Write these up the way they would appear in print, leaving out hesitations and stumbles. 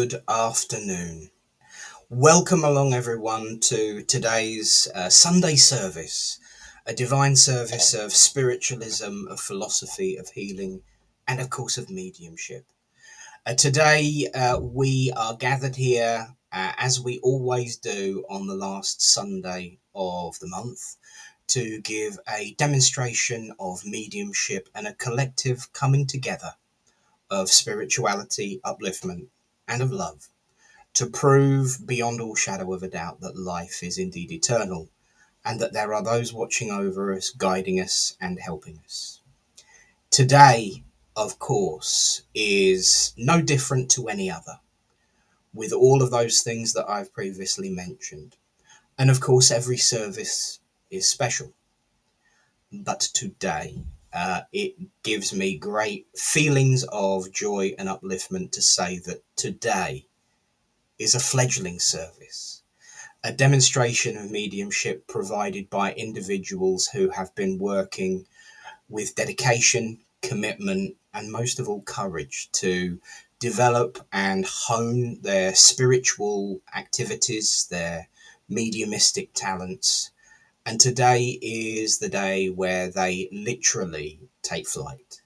good afternoon. Welcome along, everyone, to today's Sunday service, a divine service of spiritualism, of philosophy, of healing, and of course of mediumship. Today we are gathered here, as we always do on the last Sunday of the month, to give a demonstration of mediumship and a collective coming together of spirituality, upliftment, and of love, to prove beyond all shadow of a doubt that life is indeed eternal, and that there are those watching over us, guiding us, and helping us. Today, of course, is no different to any other, with all of those things that I've previously mentioned. And of course, every service is special. But today, it gives me great feelings of joy and upliftment to say that today is a fledgling service, a demonstration of mediumship provided by individuals who have been working with dedication, commitment, and most of all courage to develop and hone their spiritual activities, their mediumistic talents. And today is the day where they literally take flight.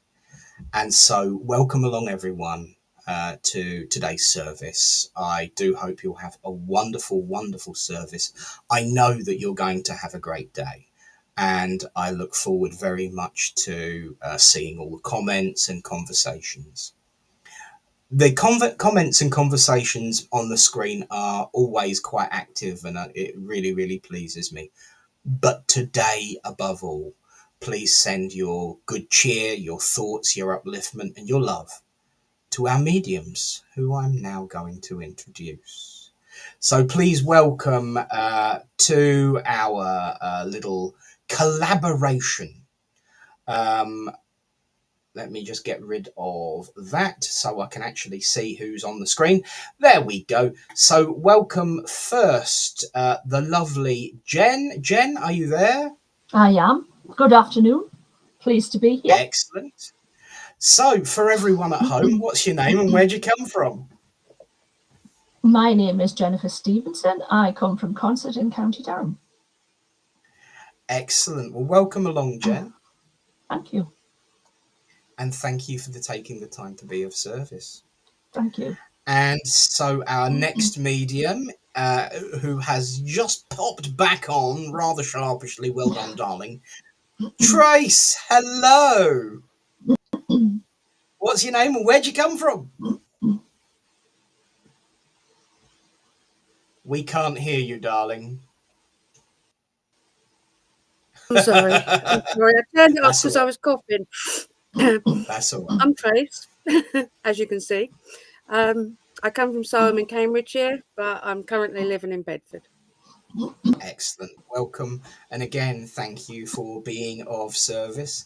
And so welcome along, everyone, to today's service. I do hope you'll have a wonderful, wonderful service. I know that you're going to have a great day. And I look forward very much to seeing all the comments and conversations. The comments and conversations on the screen are always quite active, and it really, really pleases me. But today, above all, please send your good cheer, your thoughts, your upliftment, and your love to our mediums, who I'm now going to introduce. So please welcome to our little collaboration. Let me just get rid of that so I can actually see who's on the screen. There we go. So welcome first, the lovely Jen. Jen, are you there? I am. Good afternoon. Pleased to be here. Excellent. So for everyone at home, what's your name and where'd you come from? My name is Jennifer Stevenson. I come from Consett in County Durham. Excellent. Well, welcome along, Jen. Thank you. And thank you for taking the time to be of service. Thank you. And so our next medium, who has just popped back on rather sharpishly, well done, darling. Trace, hello. What's your name and where'd you come from? We can't hear you, darling. I'm sorry. I turned it off because I was coughing. That's all right. I'm Trace, as you can see. I come from Salem in Cambridgeshire, but I'm currently living in Bedford. Excellent. Welcome. And again, thank you for being of service.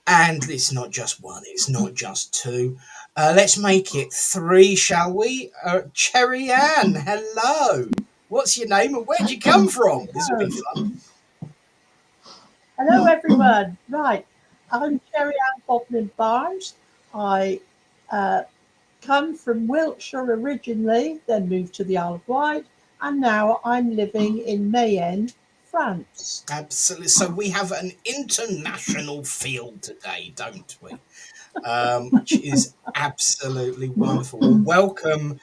And it's not just one, it's not just two. Let's make it three, shall we? Cherry Ann, hello. What's your name and where'd you come from? This will be fun. Hello, everyone. Right. I'm Cherry Ann Bodmin Barnes. I come from Wiltshire originally, then moved to the Isle of Wight, and now I'm living in Mayenne, France. Absolutely. So we have an international field today, don't we? Which is absolutely wonderful. Welcome,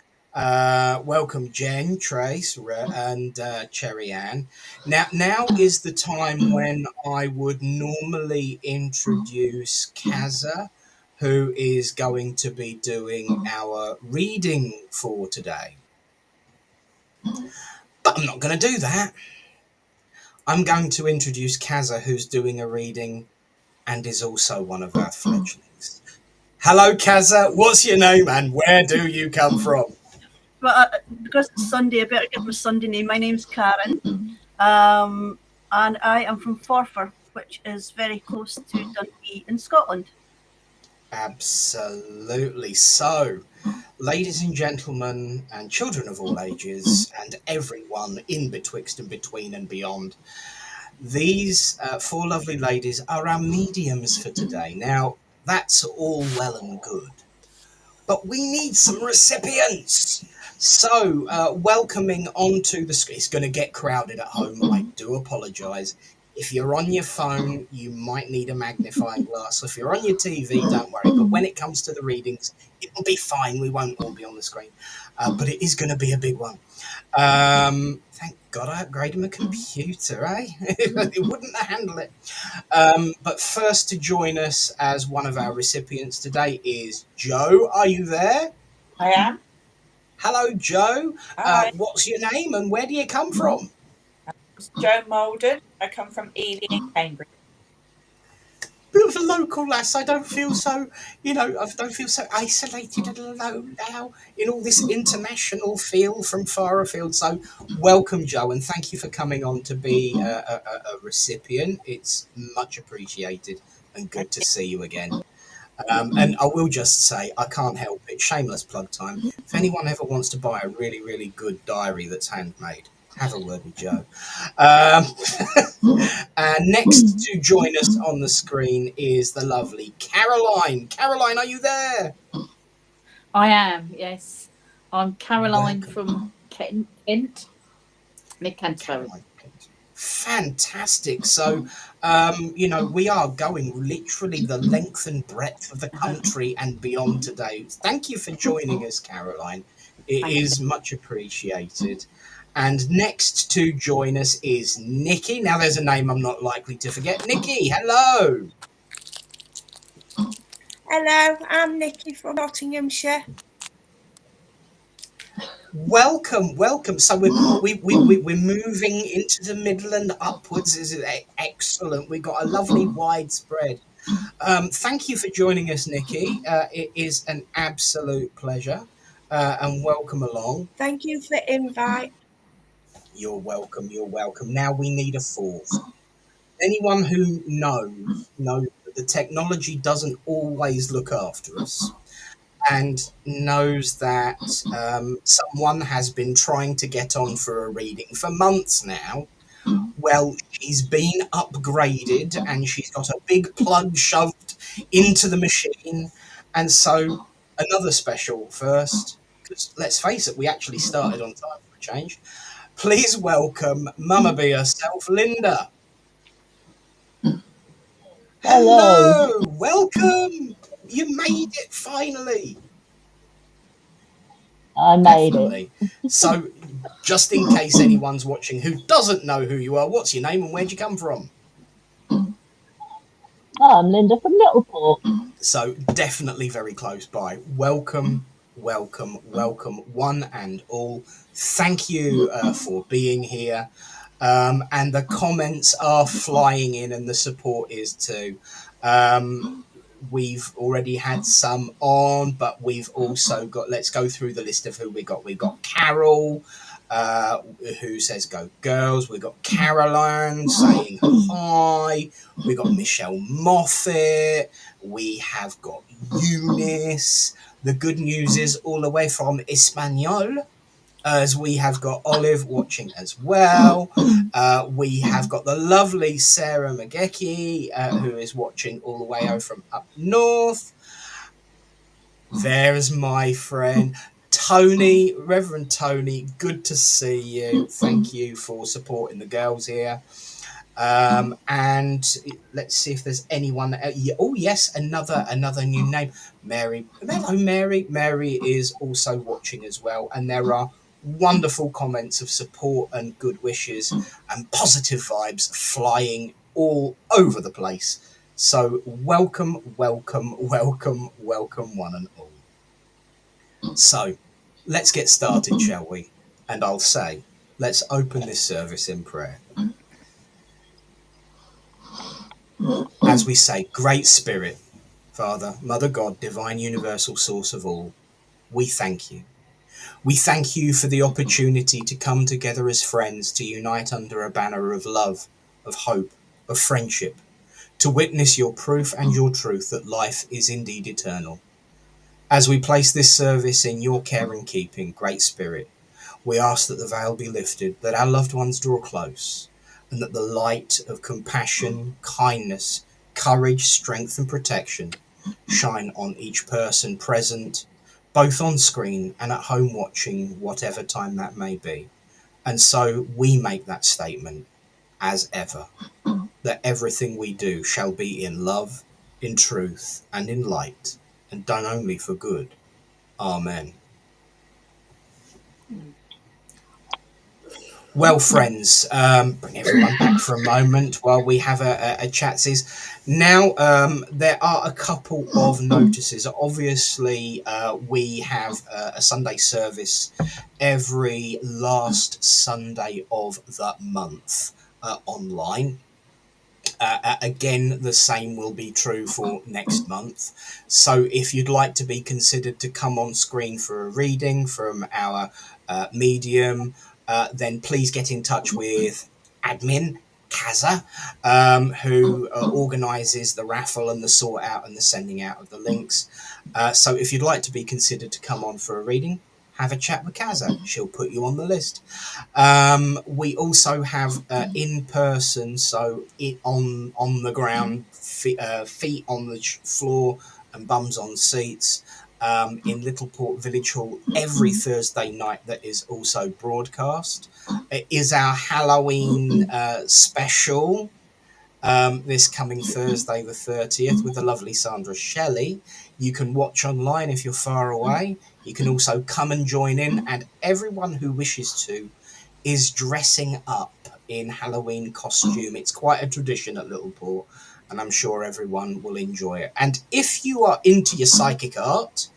Jen, Trace, and Cherry Ann. Now is the time when I would normally introduce Kaza, who is going to be doing our reading for today. But I'm not going to do that. I'm going to introduce Kaza, who's doing a reading and is also one of our fledglings. Hello, Kaza. What's your name and where do you come from? Well, because it's Sunday, I better give my Sunday name. My name's Karen, and I am from Forfar, which is very close to Dundee in Scotland. Absolutely. So, ladies and gentlemen, and children of all ages, and everyone in betwixt and between and beyond, these four lovely ladies are our mediums for today. Now, that's all well and good, but we need some recipients. So, welcoming onto the screen, it's going to get crowded at home. I do apologise. If you're on your phone, you might need a magnifying glass. If you're on your TV, don't worry. But when it comes to the readings, it will be fine. We won't all be on the screen. But it is going to be a big one. Thank God I upgraded my computer, eh? It wouldn't handle it. But first to join us as one of our recipients today is Joe. Are you there? I am. Hello, Joe. Hi, What's your name and where do you come from? it's Joe Malden. I come from Ely in Cambridge. Bit of a local lass. I don't feel so, I don't feel so isolated and alone now in all this international feel from far afield. So welcome, Joe, and thank you for coming on to be a recipient. It's much appreciated and good to see you again. And I will just say, I can't help it, shameless plug time. If anyone ever wants to buy a really, really good diary that's handmade, have a word with Joe. And next to join us on the screen is the lovely Caroline. Caroline, are you there? I am, yes. I'm Caroline Welcome. from Kent, near Canterbury. Caroline. Fantastic. So, we are going literally the length and breadth of the country and beyond today. Thank you for joining us, Caroline. It Thank is much appreciated. And next to join us is Nikki. Now, there's a name I'm not likely to forget. Nikki, hello. Hello, I'm Nikki from Nottinghamshire. Welcome. So we're moving into the middle and upwards. This is excellent. We've got a lovely widespread. Thank you for joining us, Nikki. It is an absolute pleasure, and welcome along. Thank you for the invite. You're welcome. Now we need a fourth. Anyone who knows that the technology doesn't always look after us, and knows that someone has been trying to get on for a reading for months now. Well, she's been upgraded and she's got a big plug shoved into the machine. And so another special first, because let's face it, we actually started on time for a change. Please welcome Mama Bee herself, Linda. Hello, welcome. You made it finally. I made it. Definitely. So, just in case anyone's watching who doesn't know who you are, what's your name and where'd you come from? I'm Linda from Littleport. So, definitely very close by. Welcome, one and all. Thank you for being here. And the comments are flying in and the support is too. We've already had some on, but we've also got, let's go through the list of who we got. We've got Carol, who says go girls. We've got Caroline saying hi. We've got Michelle Moffat. We have got Eunice. The good news is all the way from Espanol, as we have got Olive watching as well. We have got the lovely Sarah McGecky, who is watching all the way over from up north. There's my friend Tony, Reverend Tony. Good to see you. Thank you for supporting the girls here. And let's see if there's anyone. Oh yes, another new name, Mary. Hello, Mary. Mary is also watching as well, and there are wonderful comments of support and good wishes and positive vibes flying all over the place. So welcome, one and all. So let's get started, shall we? And I'll say, let's open this service in prayer. As we say, Great Spirit, Father, Mother God, Divine Universal Source of all, we thank you. We thank you for the opportunity to come together as friends, to unite under a banner of love, of hope, of friendship, to witness your proof and your truth that life is indeed eternal. As we place this service in your care and keeping, Great Spirit, we ask that the veil be lifted, that our loved ones draw close, and that the light of compassion, kindness, courage, strength, and protection shine on each person present, both on screen and at home watching, whatever time that may be. And so we make that statement as ever, that everything we do shall be in love, in truth, and in light, and done only for good. Amen. Well, friends, bring everyone back for a moment while we have a chat. Now, there are a couple of notices. Obviously, we have a Sunday service every last Sunday of the month online. Again, the same will be true for next month. So if you'd like to be considered to come on screen for a reading from our medium, then please get in touch with admin Kaza, who organises the raffle and the sort out and the sending out of the links. So if you'd like to be considered to come on for a reading, have a chat with Kaza. She'll put you on the list. We also have in person, so on the ground, feet on the floor and bums on seats, in Littleport Village Hall every Thursday night. That is also broadcast. It is our Halloween special this coming Thursday the 30th with the lovely Sandra Shelley. You can watch online if you're far away. You can also come and join in, and everyone who wishes to is dressing up in Halloween costume. It's quite a tradition at Littleport, and I'm sure everyone will enjoy it. And if you are into your psychic art,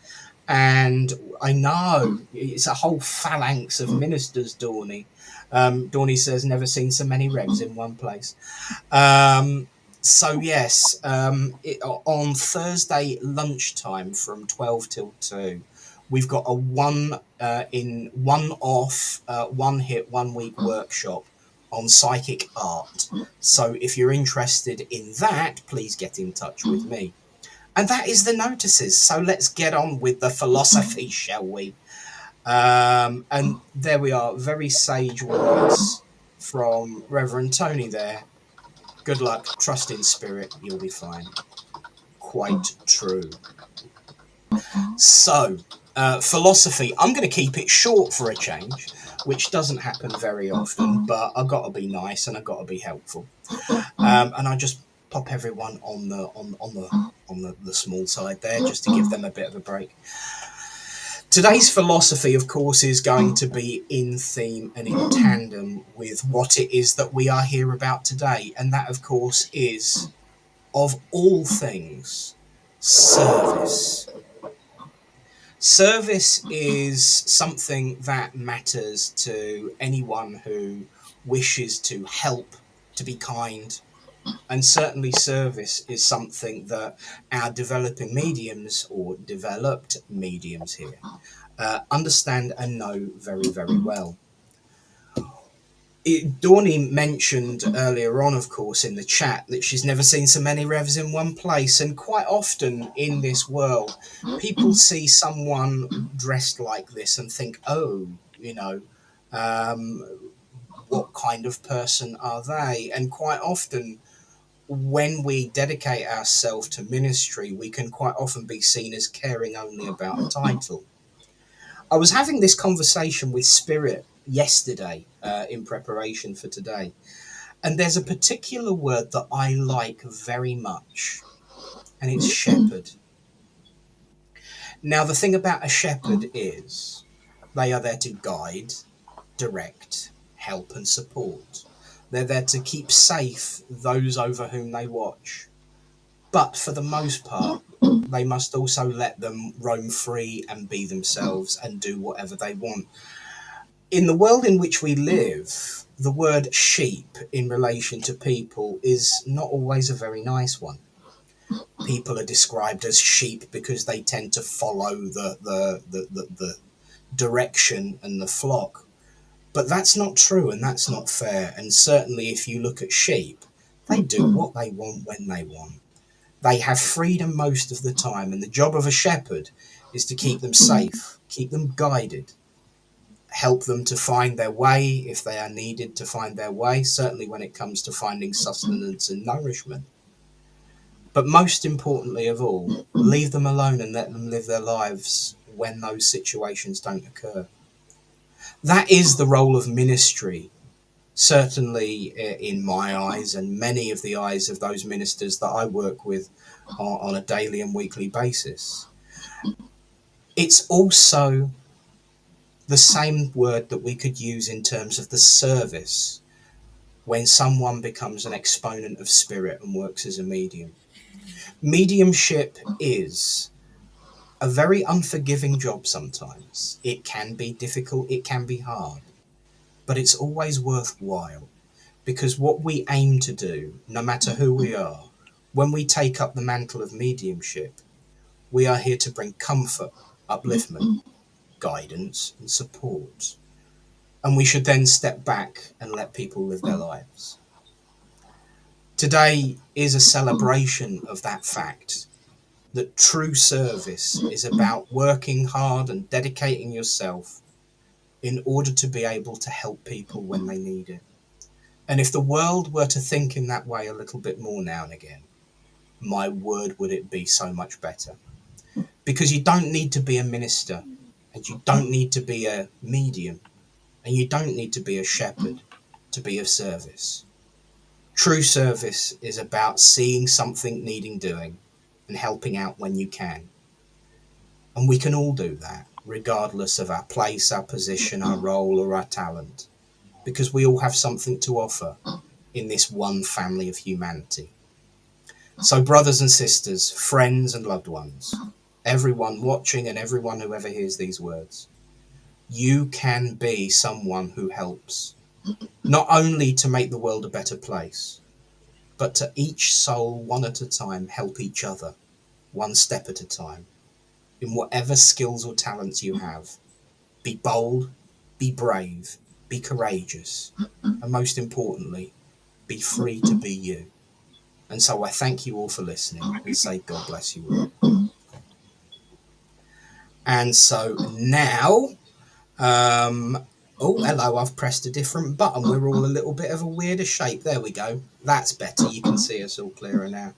and I know it's a whole phalanx of ministers, Dawny. Dawny says, never seen so many revs in one place. So yes, on Thursday lunchtime from 12 till 2, we've got a one-off, one-hit, one-week workshop on psychic art. So if you're interested in that, please get in touch with me. And that is the notices. So let's get on with the philosophy, shall we? And there we are, very sage words from Reverend Tony there. Good luck, trust in spirit, you'll be fine. Quite true. So, philosophy, I'm going to keep it short for a change, which doesn't happen very often, but I've got to be nice and I've got to be helpful. And I just pop everyone on the small side there, just to give them a bit of a break. Today's philosophy, of course, is going to be in theme and in tandem with what it is that we are here about today. And that, of course, is, of all things, service. Service is something that matters to anyone who wishes to help, to be kind. And certainly service is something that our developing mediums, or developed mediums here, understand and know very, very well. Dawny mentioned earlier on, of course, in the chat, that she's never seen so many revs in one place. And quite often in this world, people see someone dressed like this and think, oh, what kind of person are they? And quite often, when we dedicate ourselves to ministry, we can quite often be seen as caring only about a title. I was having this conversation with Spirit yesterday in preparation for today, and there's a particular word that I like very much, and it's shepherd. Now, the thing about a shepherd is they are there to guide, direct, help and support. They're there to keep safe those over whom they watch. But for the most part, they must also let them roam free and be themselves and do whatever they want. In the world in which we live, the word sheep in relation to people is not always a very nice one. People are described as sheep because they tend to follow the direction and the flock. But that's not true, and that's not fair. And certainly if you look at sheep, they do what they want when they want. They have freedom most of the time, and the job of a shepherd is to keep them safe, keep them guided, help them to find their way if they are needed to find their way, certainly when it comes to finding sustenance and nourishment. But most importantly of all, leave them alone and let them live their lives when those situations don't occur. That is the role of ministry, certainly in my eyes and many of the eyes of those ministers that I work with on a daily and weekly basis. It's also the same word that we could use in terms of the service when someone becomes an exponent of spirit and works as a medium. Mediumship is a very unforgiving job sometimes. It can be difficult, it can be hard, but it's always worthwhile, because what we aim to do, no matter who we are, when we take up the mantle of mediumship, we are here to bring comfort, upliftment, guidance and support. And we should then step back and let people live their lives. Today is a celebration of that fact, that true service is about working hard and dedicating yourself in order to be able to help people when they need it. And if the world were to think in that way a little bit more now and again, my word, would it be so much better. Because you don't need to be a minister, and you don't need to be a medium, and you don't need to be a shepherd to be of service. True service is about seeing something needing doing and helping out when you can. And we can all do that, regardless of our place, our position, our role, or our talent, because we all have something to offer in this one family of humanity. So brothers and sisters, friends and loved ones, everyone watching and everyone who ever hears these words, you can be someone who helps, not only to make the world a better place, but to each soul one at a time help each other, one step at a time, in whatever skills or talents you have. Be bold, be brave, be courageous, and most importantly, be free to be you. And so I thank you all for listening and say God bless you all. And so now, oh, hello, I've pressed a different button. We're all a little bit of a weirder shape. There we go. That's better. You can see us all clearer now.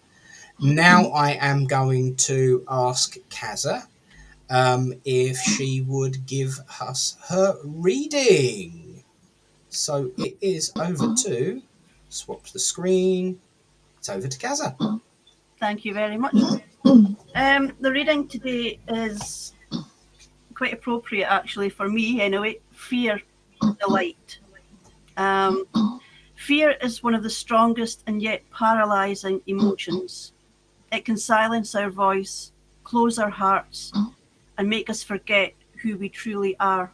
Now I am going to ask Kaza if she would give us her reading. So it is over to, swap the screen, it's over to Kaza. Thank you very much. The reading today is quite appropriate, actually, for me anyway. Fear, delight. Fear is one of the strongest and yet paralyzing emotions. It can silence our voice, close our hearts, and make us forget who we truly are.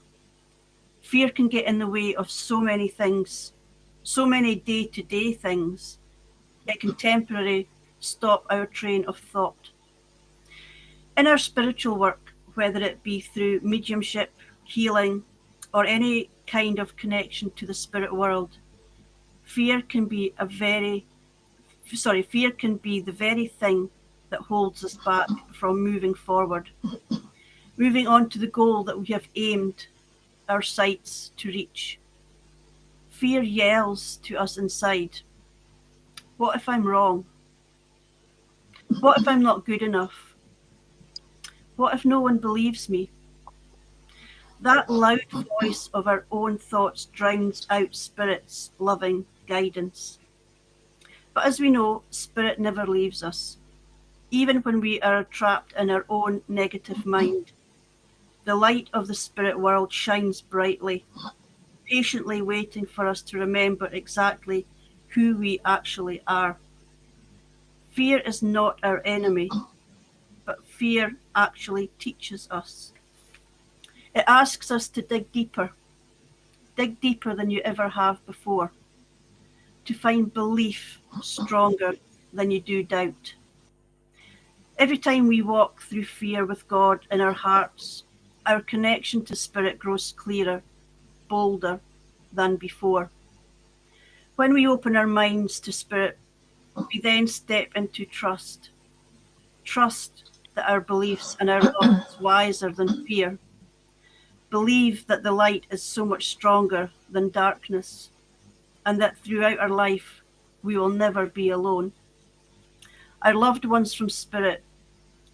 Fear can get in the way of so many things, so many day-to-day things. It can temporarily stop our train of thought. In our spiritual work, whether it be through mediumship, healing, or any kind of connection to the spirit world, fear can be the very thing that holds us back from moving forward, moving on to the goal that we have aimed our sights to reach. Fear yells to us inside, what if I'm wrong? What if I'm not good enough? What if no one believes me? That loud voice of our own thoughts drowns out Spirit's loving guidance. But as we know, Spirit never leaves us. Even when we are trapped in our own negative mind, the light of the spirit world shines brightly, patiently waiting for us to remember exactly who we actually are. Fear is not our enemy, but fear actually teaches us. It asks us to dig deeper than you ever have before, to find belief stronger than you do doubt. Every time we walk through fear with God in our hearts, our connection to Spirit grows clearer, bolder than before. When we open our minds to Spirit, we then step into trust. Trust that our beliefs and our love is wiser than fear. Believe that the light is so much stronger than darkness, and that throughout our life, we will never be alone. Our loved ones from Spirit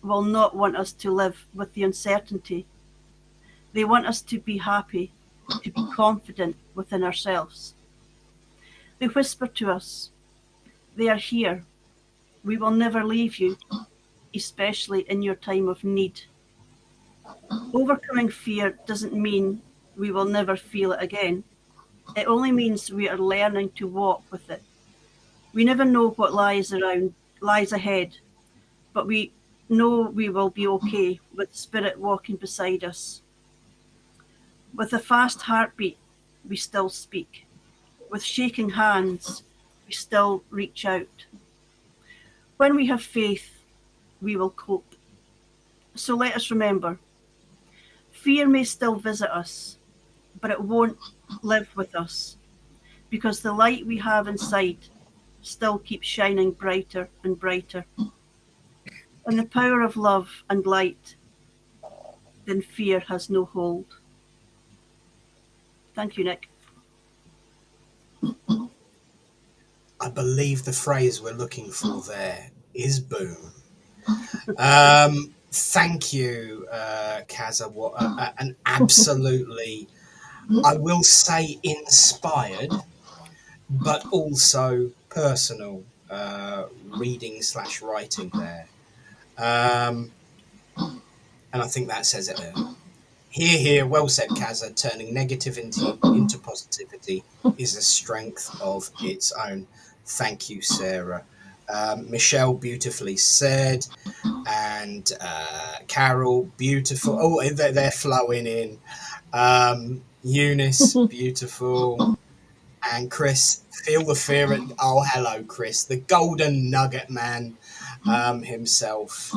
will not want us to live with the uncertainty They want us to be happy, to be confident within ourselves. They whisper to us, they are here. We will never leave you, especially in your time of need. Overcoming fear doesn't mean we will never feel it again. It only means we are learning to walk with it. We never know what lies ahead, but we know we will be okay with Spirit walking beside us. With a fast heartbeat, we still speak. With shaking hands, we still reach out. When we have faith, we will cope. So let us remember, fear may still visit us, but it won't live with us, because the light we have inside still keeps shining brighter and brighter. And the power of love and light, then fear has no hold. Thank you, Nick. I believe the phrase we're looking for there is boom. Thank you, Kaza. What an absolutely, I will say, inspired, but also personal reading/writing there. And I think that says it there. Here, well said, Kaza. Turning negative into positivity is a strength of its own. Thank you, Sarah. Michelle, beautifully said. And Carol, beautiful. Oh, they're flowing in. Eunice, beautiful. And Chris, feel the fear. Oh, hello, Chris, the golden nugget man himself.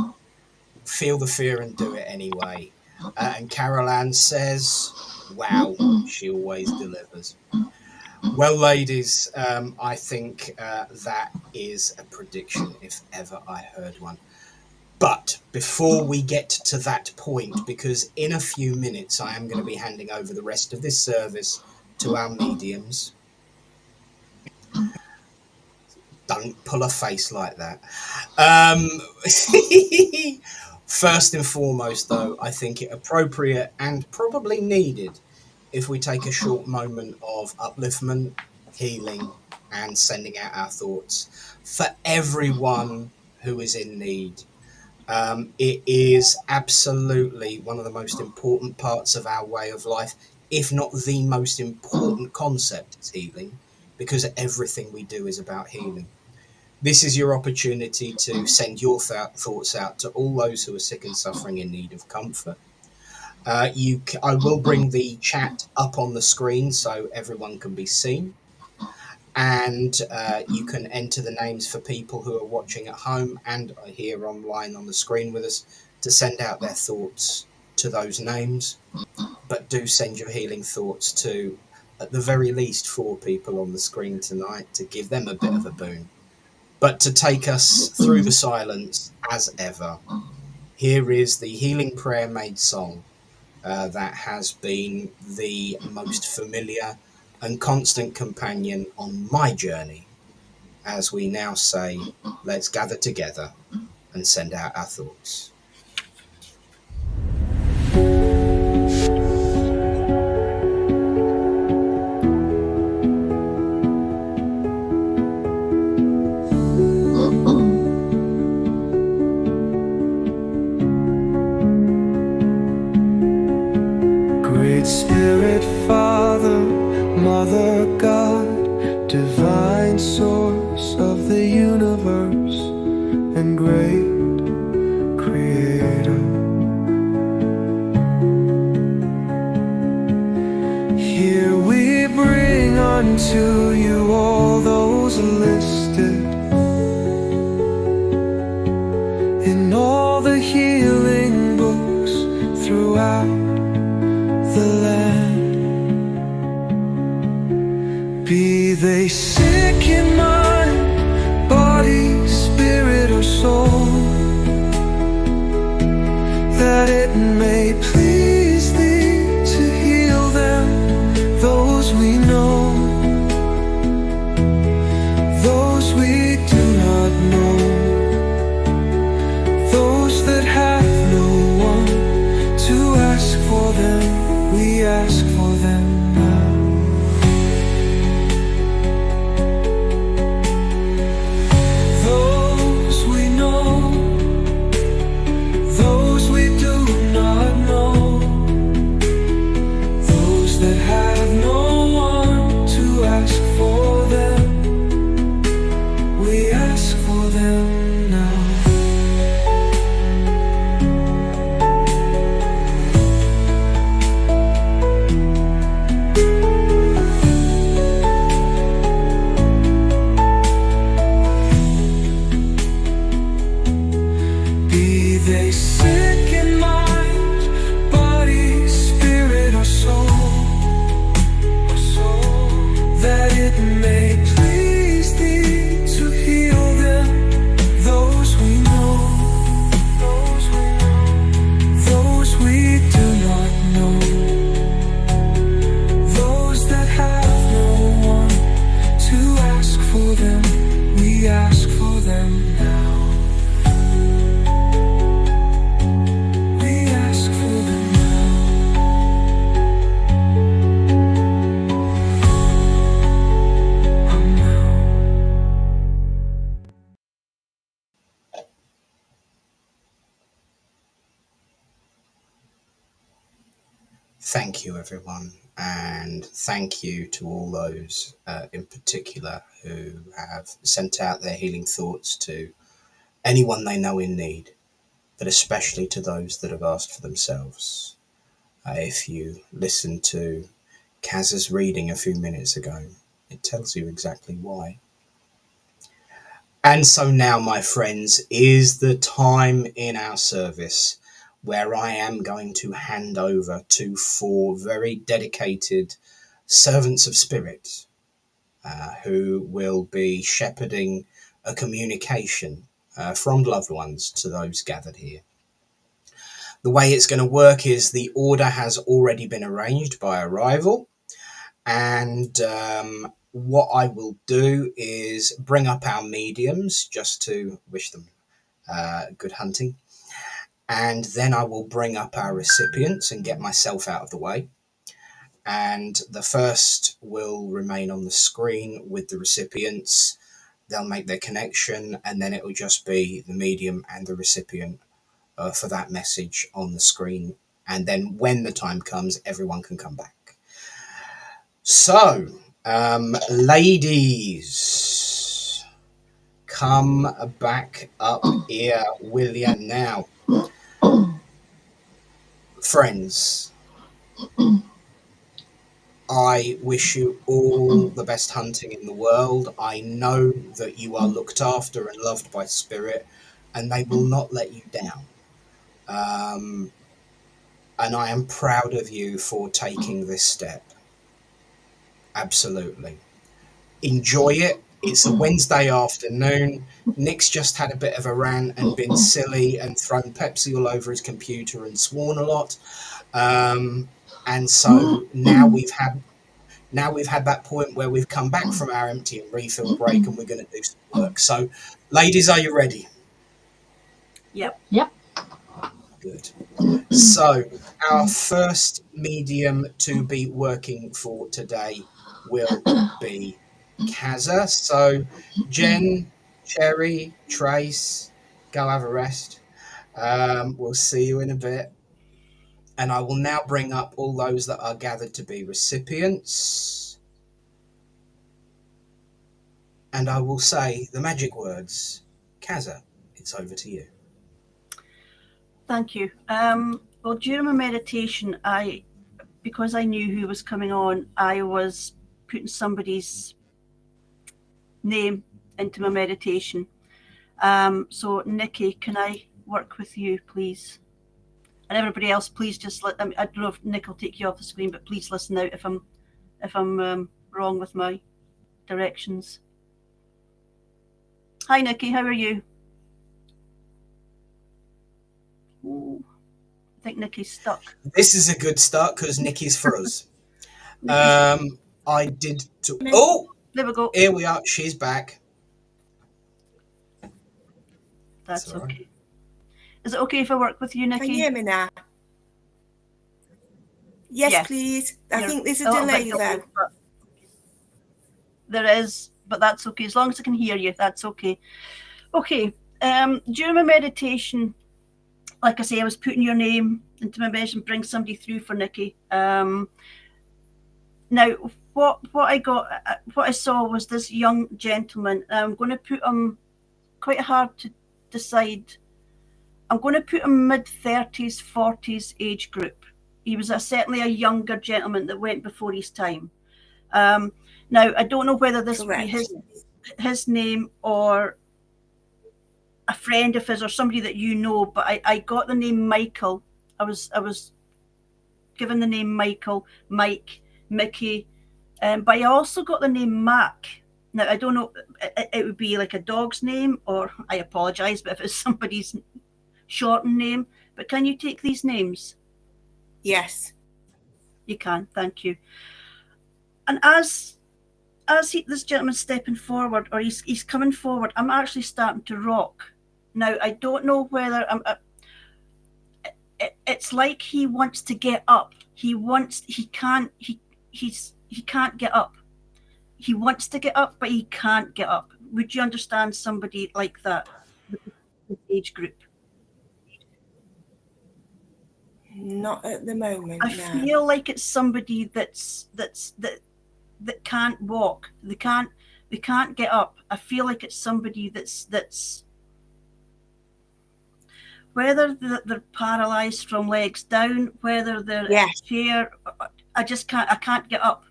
Feel the fear and do it anyway. And Carol Ann says, wow, she always delivers. Well, ladies, I think that is a prediction if ever I heard one. But before we get to that point, because in a few minutes I am going to be handing over the rest of this service to our mediums. Don't pull a face like that. First and foremost, though, I think it appropriate and probably needed if we take a short moment of upliftment, healing, and sending out our thoughts for everyone who is in need. It is absolutely one of the most important parts of our way of life, if not the most important concept, is healing, because everything we do is about healing. This is your opportunity to send your thoughts out to all those who are sick and suffering in need of comfort. I will bring the chat up on the screen so everyone can be seen. And you can enter the names for people who are watching at home and are here online on the screen with us to send out their thoughts to those names. But do send your healing thoughts to, at the very least, 4 people on the screen tonight to give them a bit of a boon. But to take us through the silence, as ever, here is the Healing Prayer Made song that has been the most familiar and constant companion on my journey, as we now say, let's gather together and send out our thoughts. Great Spirit, Father, Mother God, divine source of the universe and great creator. Here we bring unto you all those listed in all the healing books throughout the land. Be they sick in mind, body, spirit, or soul, that it may please thee to heal them, those we know, those we do not know, those that have no one to ask for them. it may please thee to heal them, those we know, those we do not know, those that have no one to ask for them, we ask for them now. We ask for them now. Thank you, everyone, and thank you to all those in particular who have sent out their healing thoughts to anyone they know in need, but especially to those that have asked for themselves. If you listen to Kaz's reading a few minutes ago, it tells you exactly why. And so now, my friends, is the time in our service where I am going to hand over to 4 very dedicated servants of spirit who will be shepherding a communication from loved ones to those gathered here. The way it's going to work is the order has already been arranged by arrival, and what I will do is bring up our mediums just to wish them good hunting. And then I will bring up our recipients and get myself out of the way. And the first will remain on the screen with the recipients. They'll make their connection, and then it will just be the medium and the recipient for that message on the screen. And then when the time comes, everyone can come back. So, ladies, come back up here, will ya now? Friends, I wish you all the best hunting in the world. I know that you are looked after and loved by Spirit, and they will not let you down. And I am proud of you for taking this step. Absolutely. Enjoy it. It's a Wednesday afternoon. Nick's just had a bit of a rant and been silly and thrown Pepsi all over his computer and sworn a lot. And so now we've had that point where we've come back from our empty and refill break, and we're going to do some work. So, ladies, are you ready? Yep. Good. So, our first medium to be working for today will be Kaza. So, Jen, Cherry, Trace, go have a rest. We'll see you in a bit. And I will now bring up all those that are gathered to be recipients. And I will say the magic words. Kaza, it's over to you. Thank you. Well, during my meditation, because I knew who was coming on, I was putting somebody's name into my meditation. So, Nikki, can I work with you, please? And everybody else, please just I don't know if Nick will take you off the screen, but please listen out if I'm wrong with my directions. Hi, Nikki. How are you? Ooh, I think Nikki's stuck. This is a good start because Nikki's froze. I did. Oh, there we go. Here we are. She's back. That's okay. Right. Is it okay if I work with you, Nikki? Can you hear me now? Yes, please. I think there's a delay though. There is, but that's okay. As long as I can hear you, that's okay. Okay. During my meditation, like I say, I was putting your name into my meditation, bring somebody through for Nikki. Now, what I saw was this young gentleman. I'm going to put him quite hard to decide. I'm going to put him mid-30s, 40s age group. He was certainly a younger gentleman that went before his time. Now, I don't know whether this would be his name or a friend of his or somebody that you know, but I got the name Michael. I was given the name Michael, Mike, Mickey, But I also got the name Mac. Now, I don't know, it would be like a dog's name, or I apologise, but if it's somebody's shortened name. But can you take these names? Yes. You can, thank you. And as this gentleman's stepping forward, or he's coming forward, I'm actually starting to rock. Now, I don't know whether it's like he wants to get up. He can't get up. He wants to get up, but he can't get up. Would you understand somebody like that, this age group? Not at the moment. I feel like it's somebody that can't walk. They can't get up. I feel like it's somebody that's whether they're paralyzed from legs down, whether they're in a chair. I can't get up.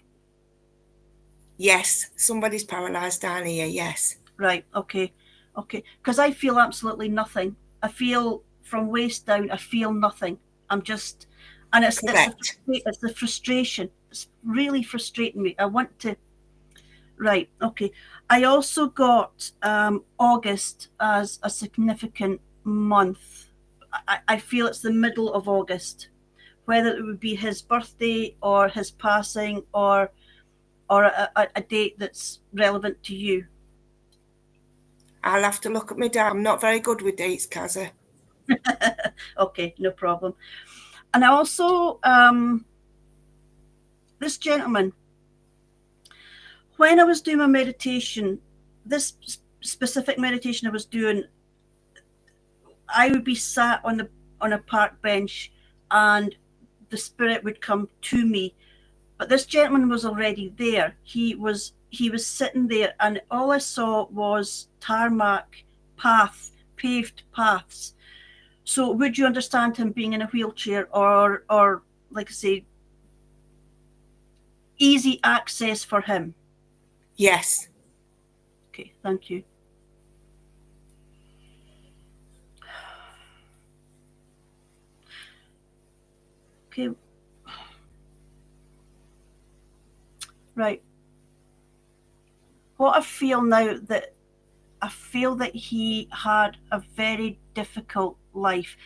Yes, somebody's paralyzed down here. Yes. Right. Okay. Because I feel absolutely nothing. I feel from waist down. I feel nothing. I'm just, and it's the frustration. It's really frustrating me. I want to. Right. Okay. I also got August as a significant month. I feel it's the middle of August, whether it would be his birthday or his passing or a date that's relevant to you. I'll have to look at my dad. I'm not very good with dates, Kazza. Okay, no problem. And I also, this gentleman, when I was doing my meditation, this specific meditation I was doing, I would be sat on a park bench and the spirit would come to me. But this gentleman was already there. He was sitting there, and all I saw was tarmac path, paved paths. So would you understand him being in a wheelchair or like I say, easy access for him? Yes. Okay, thank you. Okay. Right. What I feel now that he had a very difficult life.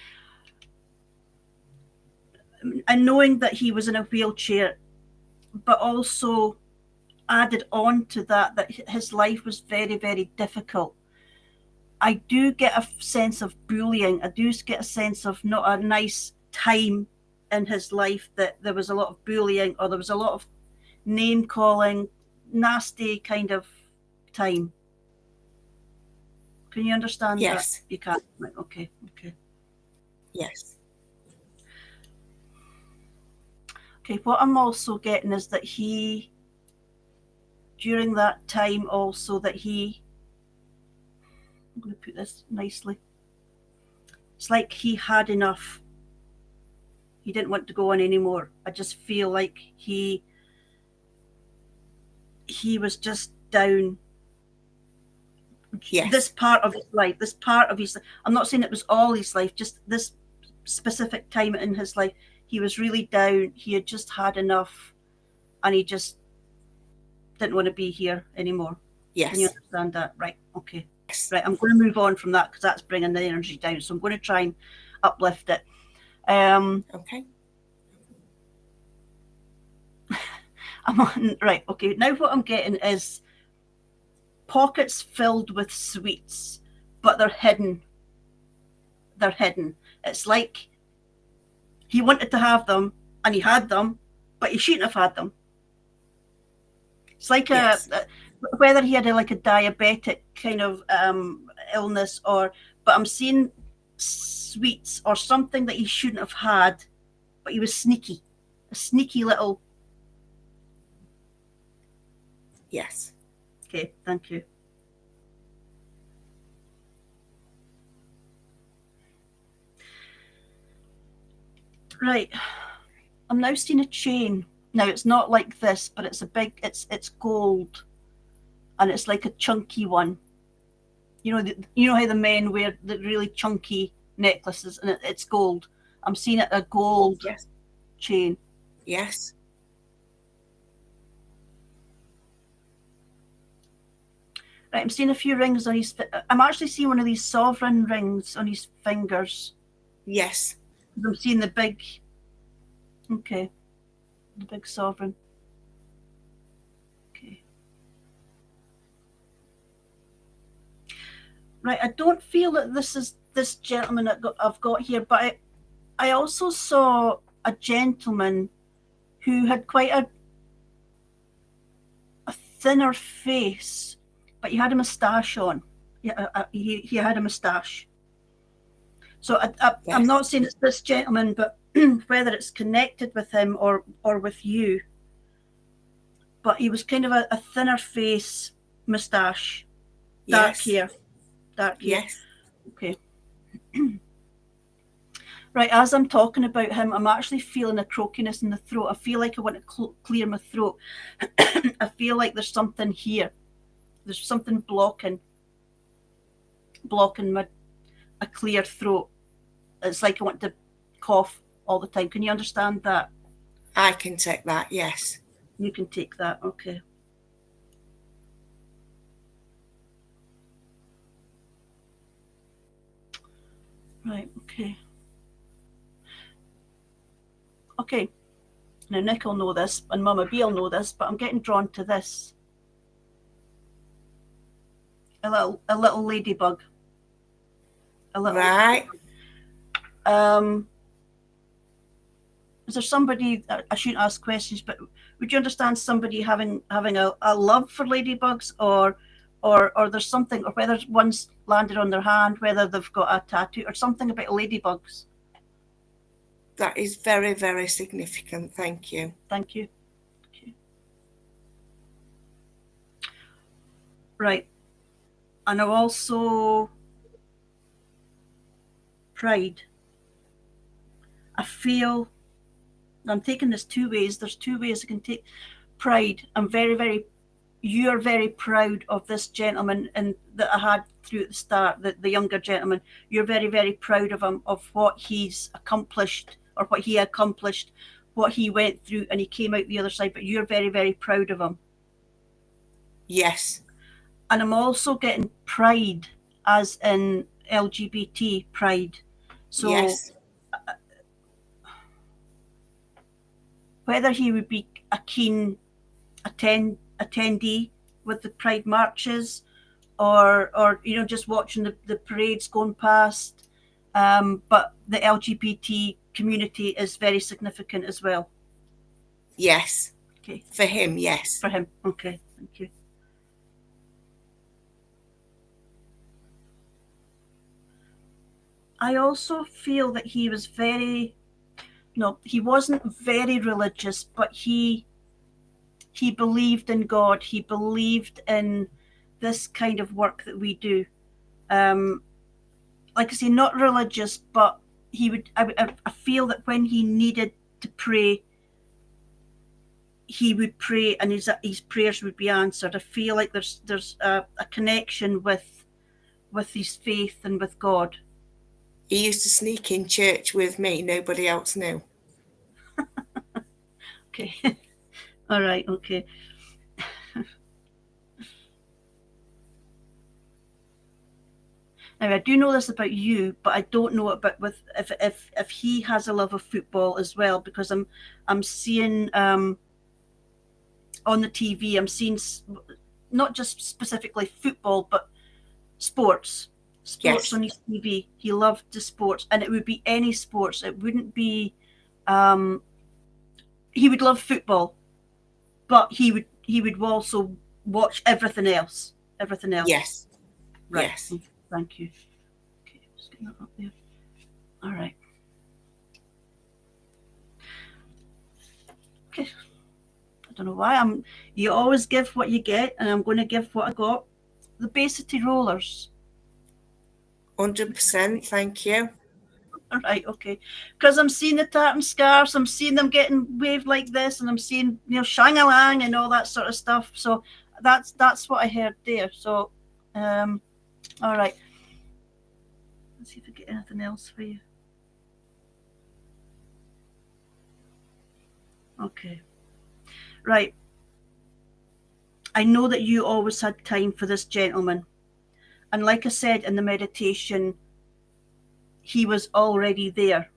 And knowing that he was in a wheelchair, but also added on to that his life was very, very difficult. I do get a sense of bullying. I do get a sense of not a nice time in his life, that there was a lot of bullying or there was a lot of name calling, nasty kind of time. Can you understand that? Yes. You can't. Okay. Yes. Okay, what I'm also getting is that he, during that time also, that he, I'm going to put this nicely, it's like he had enough. He didn't want to go on anymore. I just feel like he was just down. Yes. This part of his life, I'm not saying it was all his life, just this specific time in his life, he was really down. He had just had enough and he just didn't want to be here anymore. Yes. Can you understand that? Right. Okay. Yes. Right. I'm going to move on from that because that's bringing the energy down. So I'm going to try and uplift it. Okay. I'm on, right. Okay. Now what I'm getting is pockets filled with sweets, but they're hidden. They're hidden. It's like he wanted to have them and he had them, but he shouldn't have had them. It's like whether he had a diabetic kind of illness but I'm seeing sweets or something that he shouldn't have had, but he was sneaky. A sneaky little. Yes. Okay, thank you. Right. I'm now seeing a chain. Now it's not like this, but it's it's gold, and it's like a chunky one. You know how the men wear the really chunky necklaces, and it's gold. I'm seeing it a gold chain. Yes. Right, I'm seeing a few rings on his. I'm actually seeing one of these sovereign rings on his fingers. Yes. I'm seeing the big. Okay, the big sovereign. Okay. Right, I don't feel that this is this gentleman I've got here, but I also saw a gentleman who had quite a thinner face, but he had a moustache on. Yeah, he had a moustache. So I'm not saying it's this gentleman, but whether it's connected with him or with you. But he was kind of a thinner face, moustache, dark hair, dark hair. Yes. Okay. Right, as I'm talking about him, I'm actually feeling a croakiness in the throat. I feel like I want to clear my throat. I feel like there's something here. There's something blocking a clear throat. It's like I want to cough all the time. Can you understand that? I can take that, yes. You can take that, okay. Right, okay. Okay, now Nick will know this, and Mama B will know this, but I'm getting drawn to this. A little ladybug. Right. Is there somebody, I shouldn't ask questions, but would you understand somebody having a love for ladybugs, or there's something, or whether one's landed on their hand, whether they've got a tattoo or something about ladybugs? That is very, very significant. Thank you. Thank you. Okay. Right. And I've also pride. I feel, I'm taking this two ways. There's two ways I can take pride. You're very proud of this gentleman and that I had through at the start, the younger gentleman. You're very, very proud of him, of what he's accomplished, or what he accomplished, what he went through, and he came out the other side, but you're very, very proud of him. Yes. And I'm also getting pride, as in LGBT pride. So yes. Whether he would be a keen attendee with the pride marches, or just watching the parades going past, but the LGBT community is very significant as well. Yes. Okay. For him, yes. For him. Okay. Thank you. I also feel that he was he wasn't very religious, but he believed in God. He believed in this kind of work that we do. Like I say, not religious, but he would. I feel that when he needed to pray, he would pray, and his prayers would be answered. I feel like there's a connection with his faith and with God. He used to sneak in church with me. Nobody else knew. Okay. All right. Okay. Now, I do know this about you, but I don't know about if he has a love of football as well, because I'm seeing on the TV, I'm seeing not just specifically football, but sports yes. On his TV. He loved the sports, and it would be any sports. It wouldn't be. He would love football, but he would also watch everything else. Yes. Right. Yes. Thank you. Okay, just getting that up there. All right. Okay. I don't know why you always give what you get, and I'm going to give what I got. The Bay City Rollers. 100%. Thank you. All right. Okay. Because I'm seeing the tartan scarves, I'm seeing them getting waved like this, and I'm seeing shang-a-lang and all that sort of stuff. So that's what I heard there. So, all right. Let's see if I get anything else for you. Okay. Right. I know that you always had time for this gentleman. And like I said in the meditation, he was already there.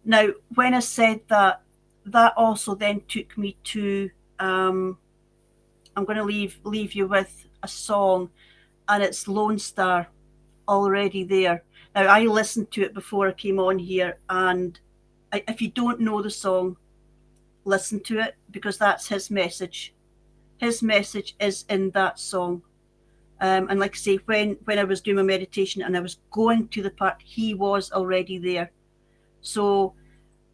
Now, when I said that, that also then took me to, I'm going to leave you with a song, and it's Lone Star, Already There. Now, I listened to it before I came on here, and if you don't know the song, listen to it, because that's his message. His message is in that song. And like I say, when I was doing my meditation and I was going to the part, he was already there. So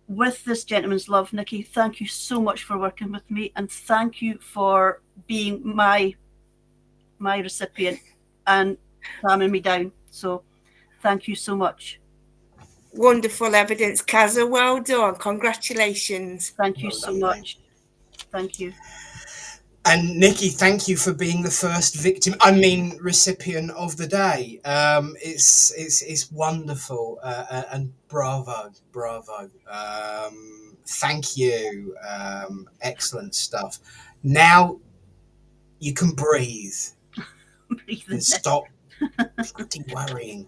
with this gentleman's love, Nikki, thank you so much for working with me, and thank you for being my recipient and calming me down. So thank you so much. Wonderful evidence, Kazza. Well done. Congratulations. Thank you so much. Thank you. And Nikki, thank you for being the first recipient of the day. It's wonderful, and bravo. Thank you. Excellent stuff. Now you can breathe and stop bloody worrying.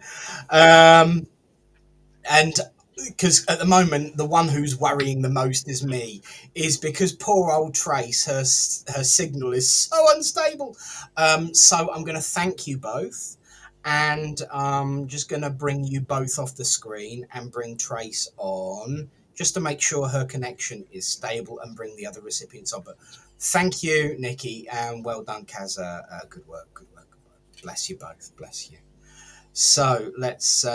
And because at the moment, the one who's worrying the most is me, is because poor old Trace, her signal is so unstable. So I'm going to thank you both, and I'm just going to bring you both off the screen and bring Trace on, just to make sure her connection is stable, and bring the other recipients on. But thank you, Nikki, and well done, Kazza. Good work. Bless you both. Bless you. So let's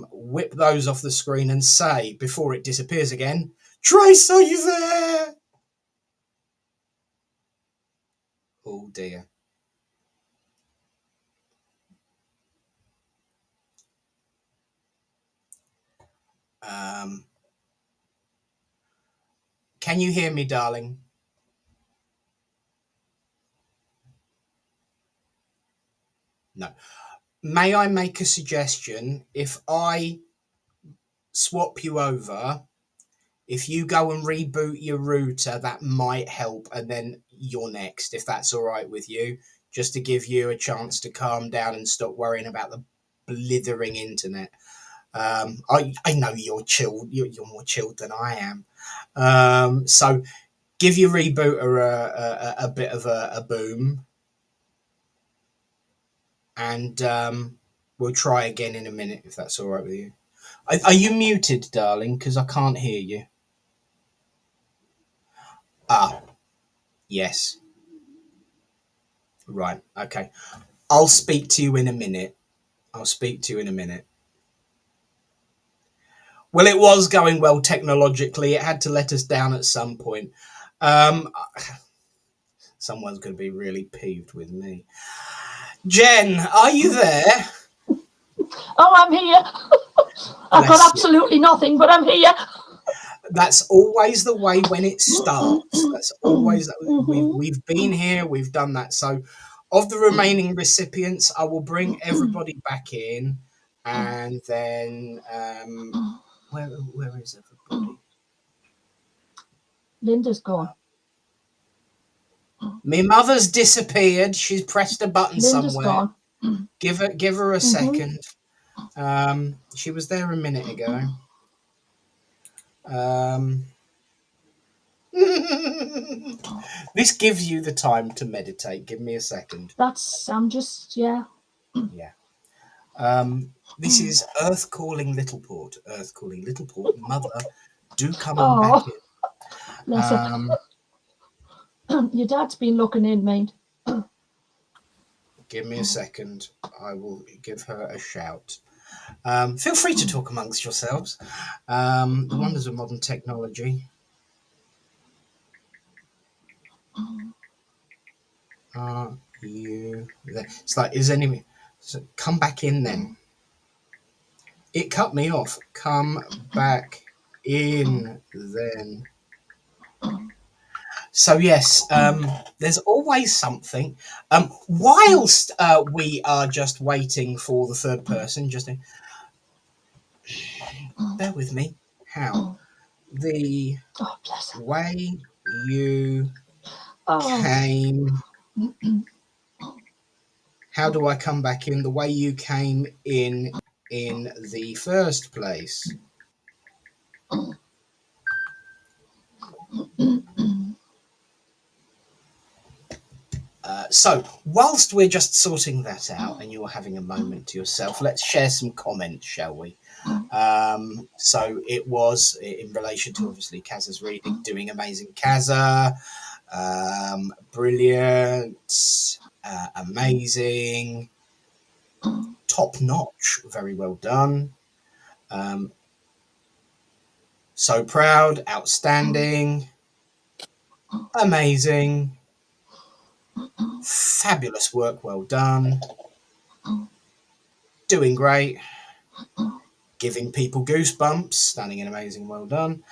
whip those off the screen and say, before it disappears again, Trace, are you there? Oh dear. Can you hear me, darling? No. May I make a suggestion? If I swap you over, if you go and reboot your router, that might help, and then you're next, if that's all right with you, just to give you a chance to calm down and stop worrying about the blithering internet. I know you're chilled. You're more chilled than I am. So give your rebooter a bit of a boom, and we'll try again in a minute, if that's all right with you. Are you muted, darling? Because I can't hear you. Ah, yes. Right, okay. I'll speak to you in a minute. Well, it was going well technologically. It had to let us down at some point. Someone's going to be really peeved with me. Jen, are you there? Oh, I'm here. I've got absolutely nothing, but I'm here. That's always the way when it starts. That's always, we've been here, we've done that. So of the remaining recipients, I will bring everybody back in, and then where is everybody? Linda's gone. My mother's disappeared. She's pressed a button Linda's somewhere. Gone. Give her a second. She was there a minute ago. This gives you the time to meditate. Give me a second. I'm just, yeah. Yeah. This is Earth Calling Littleport. Earth Calling Littleport. Mother, do come on back in. Your dad's been looking in, mate. Give me a second. I will give her a shout. Feel free to talk amongst yourselves. The wonders of modern technology. Are you there? It's like, is anyone? So come back in then. It cut me off. Come back in then. So yes, there's always something. Whilst we are just waiting for the third person, just bear with me. How the way you came How do I come back in the way you came in the first place? So, whilst we're just sorting that out and you're having a moment to yourself, let's share some comments, shall we? So it was in relation to obviously Kaza's reading, doing amazing, Kaza, brilliant, amazing, top notch, very well done, so proud, outstanding, amazing, fabulous work, well done, doing great, giving people goosebumps, stunning and amazing, well done,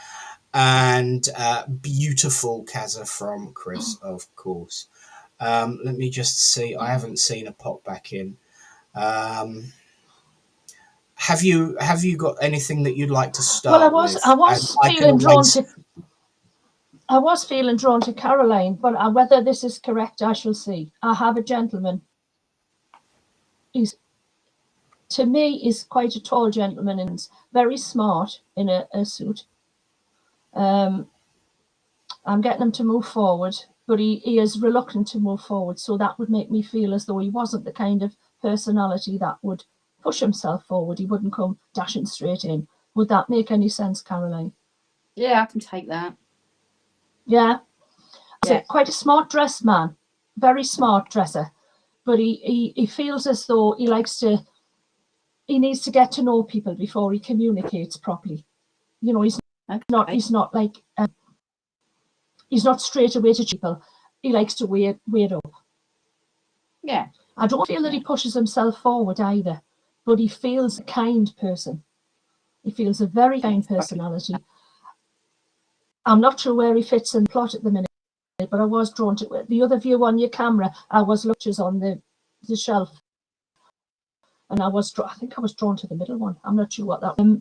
and beautiful, Kaza, from Chris, of course. Let me just see. I haven't seen a pop back in. Have you got anything that you'd like to start Well, with? I was feeling drawn to Caroline, but whether this is correct, I shall see. I have a gentleman. To me, is quite a tall gentleman and very smart in a suit. I'm getting him to move forward, but he is reluctant to move forward. So that would make me feel as though he wasn't the kind of personality that would push himself forward. He wouldn't come dashing straight in. Would that make any sense, Caroline? Yeah, I can take that. Yeah. Yeah. Quite a smart dressed man, very smart dresser, but he feels as though he needs to get to know people before he communicates properly. You know, he's not like, he's not straight away to people. He likes to wait up. Yeah. I don't feel that he pushes himself forward either, but he feels a kind person. He feels a very kind personality. I'm not sure where he fits in the plot at the minute, but I was drawn to it. The other view on your camera, I was looking on the shelf, and I think I was drawn to the middle one. I'm not sure what that was.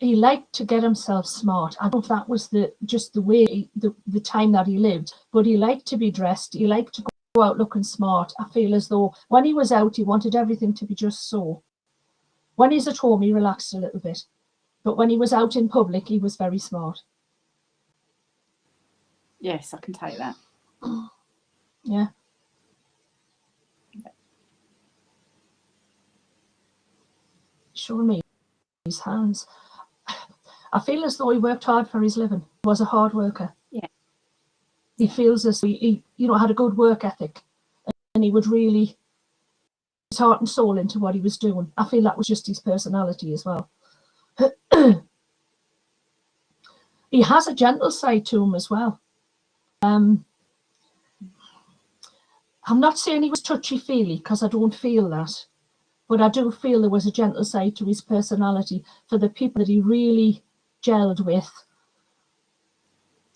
He liked to get himself smart. I don't know if that was just the way the time that he lived, but he liked to be dressed. He liked to go out looking smart. I feel as though when he was out, he wanted everything to be just so. When he's at home, he relaxed a little bit, but when he was out in public, he was very smart. Yes, I can take that. Yeah. Showing me his hands. I feel as though he worked hard for his living. He was a hard worker. Yeah. He feels as he had a good work ethic, and he would really his heart and soul into what he was doing. I feel that was just his personality as well. He has a gentle side to him as well. I'm not saying he was touchy-feely, because I don't feel that, but I do feel there was a gentle side to his personality. For the people that he really gelled with,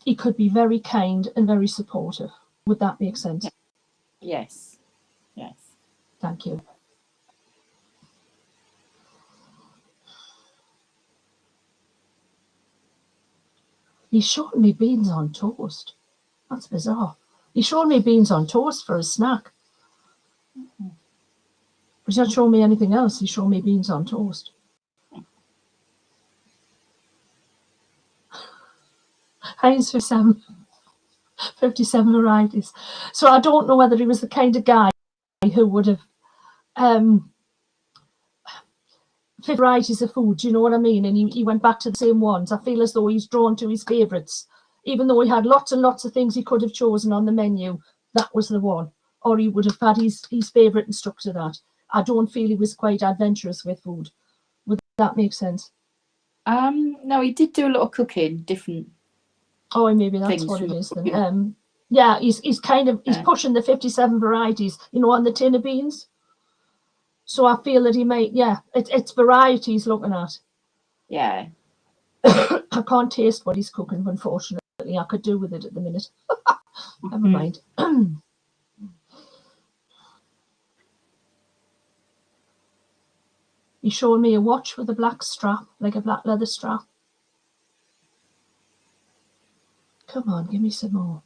he could be very kind and very supportive. Would that make sense? Yes. Yes. Thank you. He's showing me beans on toast. That's bizarre. He's showing me beans on toast for a snack. But he's not showing me anything else. He's showing me beans on toast. Heinz for 57 varieties. So I don't know whether he was the kind of guy who would have fit varieties of food, do you know what I mean? And he went back to the same ones. I feel as though he's drawn to his favourites. Even though he had lots and lots of things he could have chosen on the menu, that was the one. Or he would have had his favourite and stuck to that. I don't feel he was quite adventurous with food. Would that make sense? No, he did do a lot of cooking, different. Oh, maybe that's what it is then. Yeah, he's pushing the 57 varieties, on the tin of beans. So I feel that he might, it's variety he's looking at. Yeah. I can't taste what he's cooking, unfortunately. I could do with it at the minute. Never mind. He showed me a watch with a black strap, like a black leather strap. Come on, give me some more.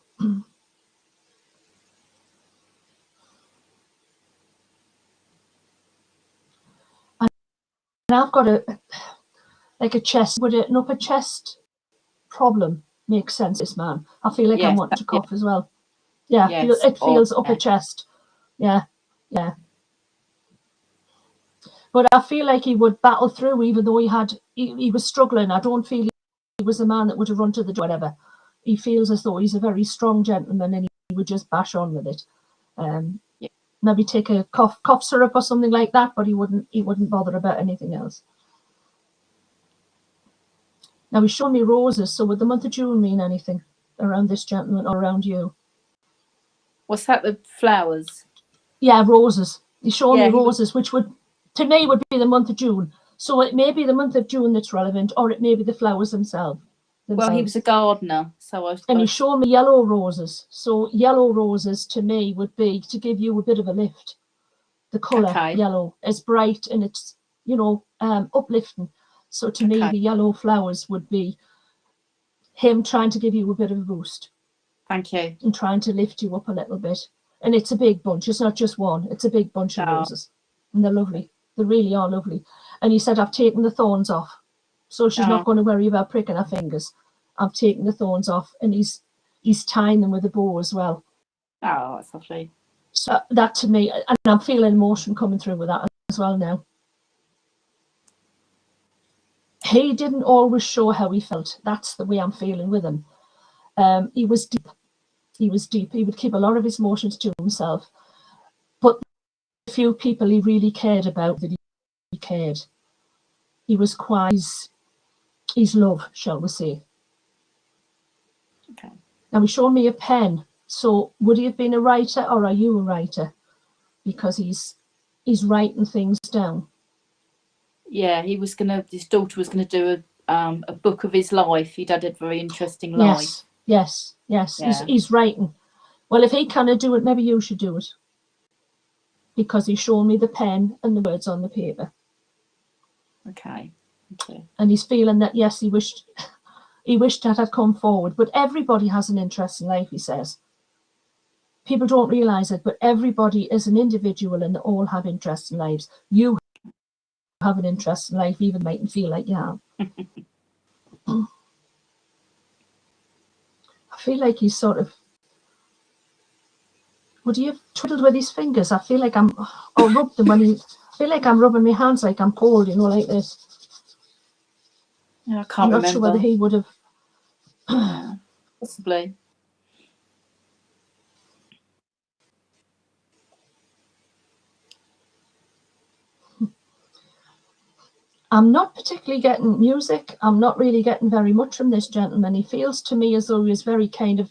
And I've got a chest, would an upper chest problem make sense, this man? I feel like I'm wanting to cough as well. Yeah, Yes. it feels upper chest. Yeah, yeah. But I feel like he would battle through, even though he was struggling. I don't feel he was a man that would have run to the door, whatever. He feels as though he's a very strong gentleman, and he would just bash on with it. Maybe take a cough syrup or something like that, but he wouldn't bother about anything else. Now he's showing me roses. So would the month of June mean anything around this gentleman or around you? What's that? The flowers? Yeah, roses. He's showing me roses, which would, to me, would be the month of June. So it may be the month of June that's relevant, or it may be the flowers themselves. Well, he was a gardener, so and he showed me yellow roses. So yellow roses to me would be to give you a bit of a lift. The colour yellow is bright and it's, uplifting. So to me, the yellow flowers would be him trying to give you a bit of a boost. Thank you. And trying to lift you up a little bit. And it's a big bunch. It's not just one. It's a big bunch of roses. And they're lovely. They really are lovely. And he said, I've taken the thorns off. So she's not going to worry about pricking her fingers. I've taken the thorns off. And he's tying them with a bow as well. Oh, that's lovely. So that to me, and I'm feeling emotion coming through with that as well now. He didn't always show how he felt. That's the way I'm feeling with him. He was deep. He was deep. He would keep a lot of his emotions to himself. But the few people he really cared about, that he cared, he was quite his love, shall we say. Okay. Now he showed me a pen. So would he have been a writer, or are you a writer? Because he's writing things down. Yeah, his daughter was gonna do a book of his life. He'd had a very interesting life. Yes. Yeah. He's writing. Well, if he cannot do it, maybe you should do it. Because he's shown me the pen and the words on the paper. Okay. And he's feeling that, yes, he wished that had come forward. But everybody has an interest in life, he says. People don't realise it, but everybody is an individual and they all have interests in lives. You have an interest in life, even mightn't feel like you have. I feel like he's sort of, would he have twiddled with his fingers? I feel like rubbed them I feel like I'm rubbing my hands like I'm cold, like this. Yeah, I can't remember. I'm not sure whether he would have. Possibly. I'm not particularly getting music. I'm not really getting very much from this gentleman. He feels to me as though he was very kind of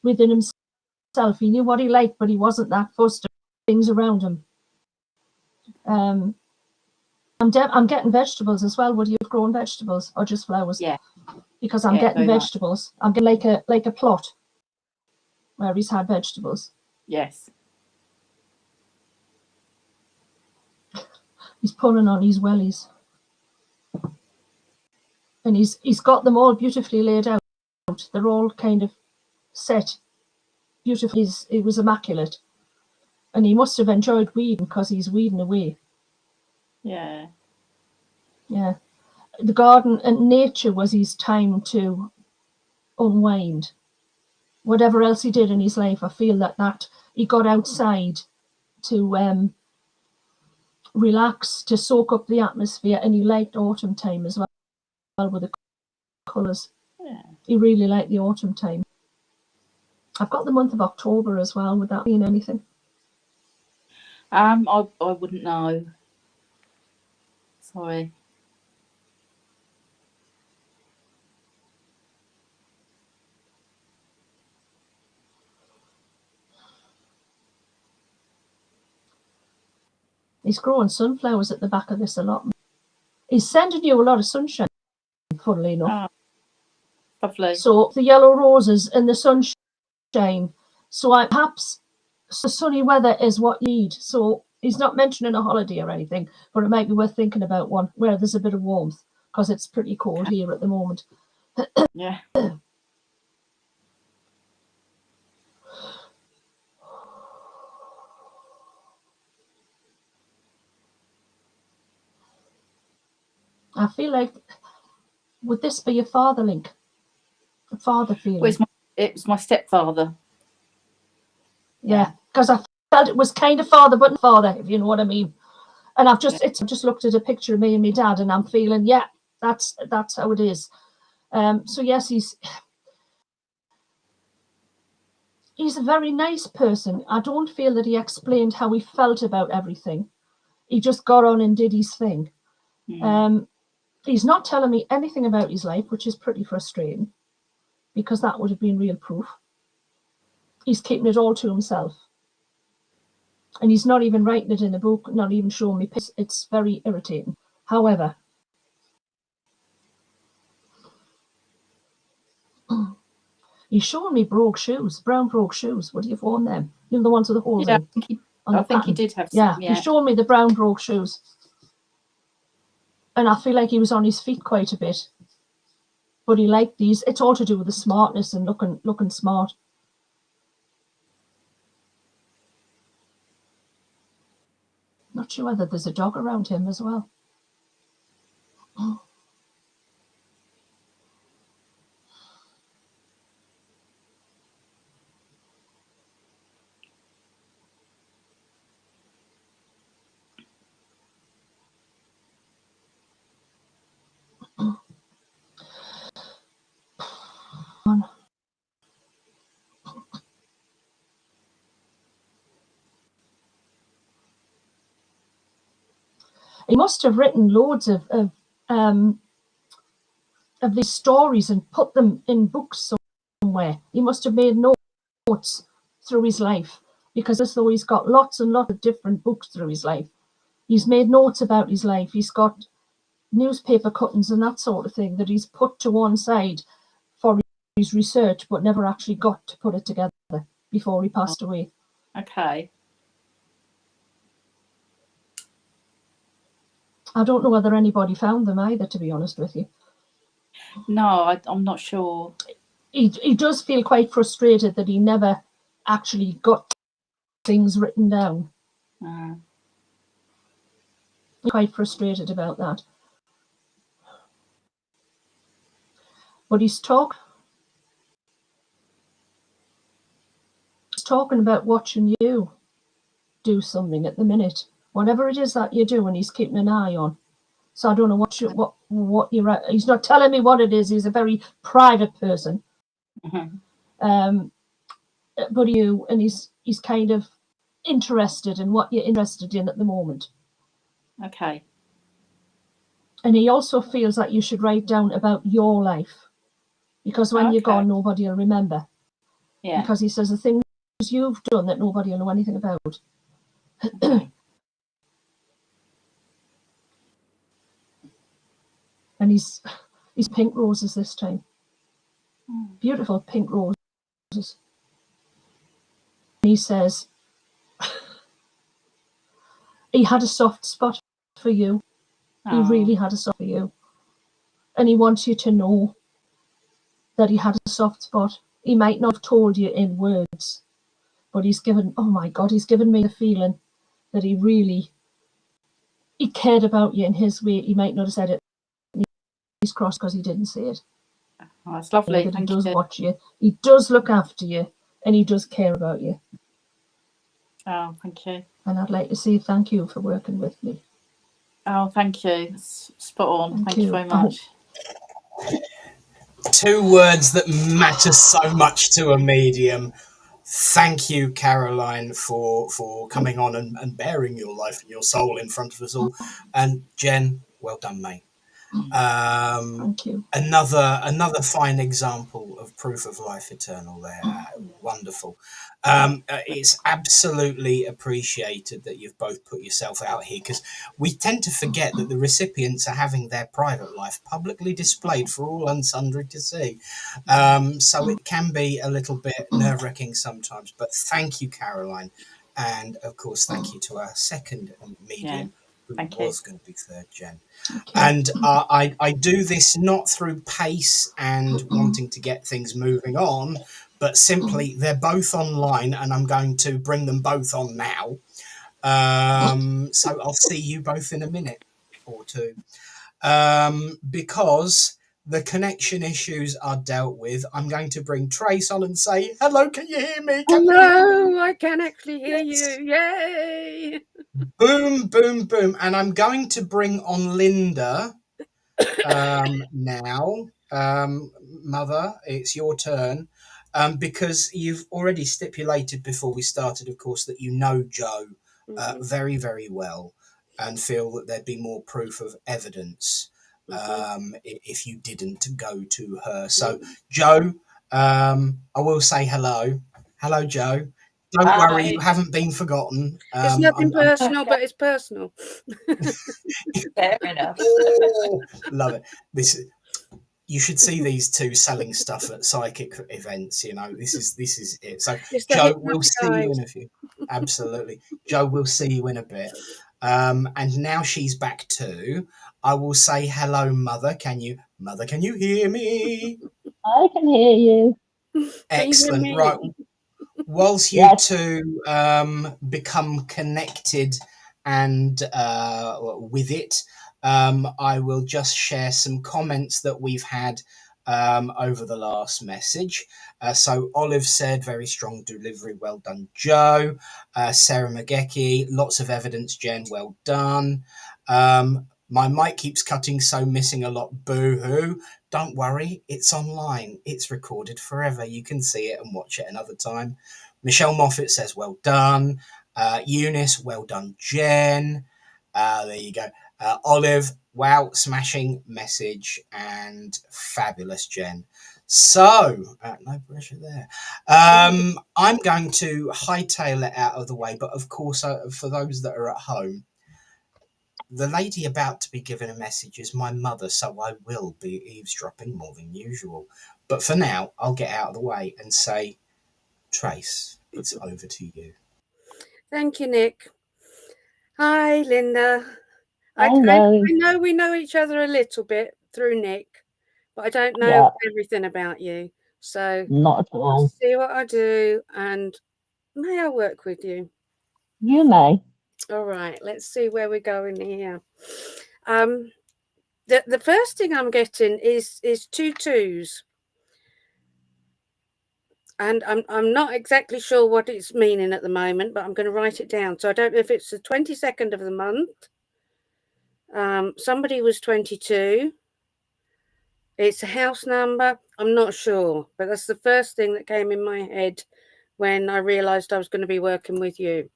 within himself. He knew what he liked, but he wasn't that fussed of things around him. I'm getting vegetables as well. Would you have grown vegetables or just flowers? Yeah. Because I'm getting vegetables. I'm getting like a plot where he's had vegetables. Yes. He's pulling on his wellies. And he's got them all beautifully laid out. They're all kind of set beautifully. It was immaculate. And he must have enjoyed weeding because he's weeding away. Yeah. Yeah. The garden and nature was his time to unwind. Whatever else he did in his life, I feel that he got outside to relax, to soak up the atmosphere, and he liked autumn time as well with the colours. Yeah. He really liked the autumn time. I've got the month of October as well. Would that mean anything? I wouldn't know. Sorry. He's growing sunflowers at the back of this allotment. He's sending you a lot of sunshine, funnily enough. Oh, lovely. So the yellow roses and the sunshine. So perhaps the sunny weather is what you need. So He's not mentioning a holiday or anything, but it might be worth thinking about one where there's a bit of warmth, because it's pretty cold here at the moment. Yeah. I feel like, would this be your father link? A father feeling? Well, it was my stepfather. Yeah, because I felt it was kind of father, but not father, if you know what I mean. And I've just looked at a picture of me and my dad, and I'm feeling, yeah, that's how it is. So yes, he's a very nice person. I don't feel that he explained how he felt about everything. He just got on and did his thing. He's not telling me anything about his life, which is pretty frustrating, because that would have been real proof. He's keeping it all to himself. And he's not even writing it in a book, not even showing me pictures. It's very irritating. However, he's showing me brogue shoes, brown brogue shoes. Would you have worn them? You know, the ones with the holes in. I think he did have some. Yeah, he's showing me the brown brogue shoes. And I feel like he was on his feet quite a bit. But he liked these. It's all to do with the smartness and looking smart. Not sure whether there's a dog around him as well. He must have written loads of these stories and put them in books somewhere. He must have made notes through his life, because as though he's got lots and lots of different books through his life. He's made notes about his life. He's got newspaper cuttings and that sort of thing that he's put to one side for his research, but never actually got to put it together before he passed away. Okay. I don't know whether anybody found them either, to be honest with you. No, I'm not sure. He does feel quite frustrated that he never actually got things written down. Quite frustrated about that. But he's talking about watching you do something at the minute. Whatever it is that you're doing, he's keeping an eye on. So I don't know what you're at. He's not telling me what it is. He's a very private person. But he's kind of interested in what you're interested in at the moment. Okay. And he also feels that you should write down about your life, because when you're gone, nobody will remember. Yeah. Because he says the things you've done that nobody will know anything about. Okay. And he's pink roses this time. Beautiful pink roses. And he says he had a soft spot for you. He really had a soft for you. And he wants you to know that he had a soft spot. He might not have told you in words, but he's given me the feeling that he cared about you in his way. He might not have said it. He's crossed because he didn't say it. Oh, that's lovely. But he does watch you. He does look after you, and he does care about you. Oh, thank you. And I'd like to say thank you for working with me. Oh, thank you. It's spot on. Thank you very much. Two words that matter so much to a medium. Thank you, Caroline, for coming on and bearing your life and your soul in front of us all. And Jen, well done, mate. Thank you. Another fine example of proof of life eternal there. Wonderful. It's absolutely appreciated that you've both put yourself out here, because we tend to forget that the recipients are having their private life publicly displayed for all and sundry to see. So it can be a little bit nerve-wracking sometimes, but thank you, Caroline. And of course, thank you to our second medium, who thank you. was going to be third, Jen. Okay. And I do this not through pace and wanting to get things moving on, but simply they're both online and I'm going to bring them both on now. So I'll see you both in a minute or two. Because the connection issues are dealt with, I'm going to bring Trace on and say, hello, can you hear me? Can you hear me? I can actually hear Yes. you. Yay! Boom, boom, boom. And I'm going to bring on Linda now. Mother, it's your turn. Because you've already stipulated before we started, of course, that you know Joe very, very well and feel that there'd be more proof of evidence if you didn't go to her. So, Joe, I will say hello. Hello, Joe. Don't worry, you haven't been forgotten. It's nothing personal, but it's personal. Fair enough. Oh, love it. You should see these two selling stuff at psychic events. You know, this is it. So, Joe, we'll see you in a few. Absolutely, Joe, we'll see you in a bit. And now she's back too. I will say hello, Mother. Can you hear me? I can hear you. Excellent. Right. Whilst you two become connected and with it, I will just share some comments that we've had over the last message. So Olive said, very strong delivery, well done, Joe. Sarah McGecky, lots of evidence, Jen, well done. My mic keeps cutting, so missing a lot, boo-hoo. Don't worry, it's online. It's recorded forever. You can see it and watch it another time. Michelle Moffat says, well done. Eunice, well done, Jen. There you go. Olive, wow, smashing message and fabulous, Jen. So, no pressure there. I'm going to hightail it out of the way, but of course, for those that are at home, the lady about to be given a message is my mother, so I will be eavesdropping more than usual. But for now, I'll get out of the way and say, Trace, it's over to you. Thank you, Nick. Hi, Linda. I know we know each other a little bit through Nick, but I don't know everything about you. So not at all. I'll see what I do, and may I work with you? You may. All right, let's see where we're going here. The first thing I'm getting is 2 2s. And I'm not exactly sure what it's meaning at the moment, but I'm going to write it down. So I don't know if it's the 22nd of the month. Somebody was 22. It's a house number. I'm not sure, but that's the first thing that came in my head when I realised I was going to be working with you.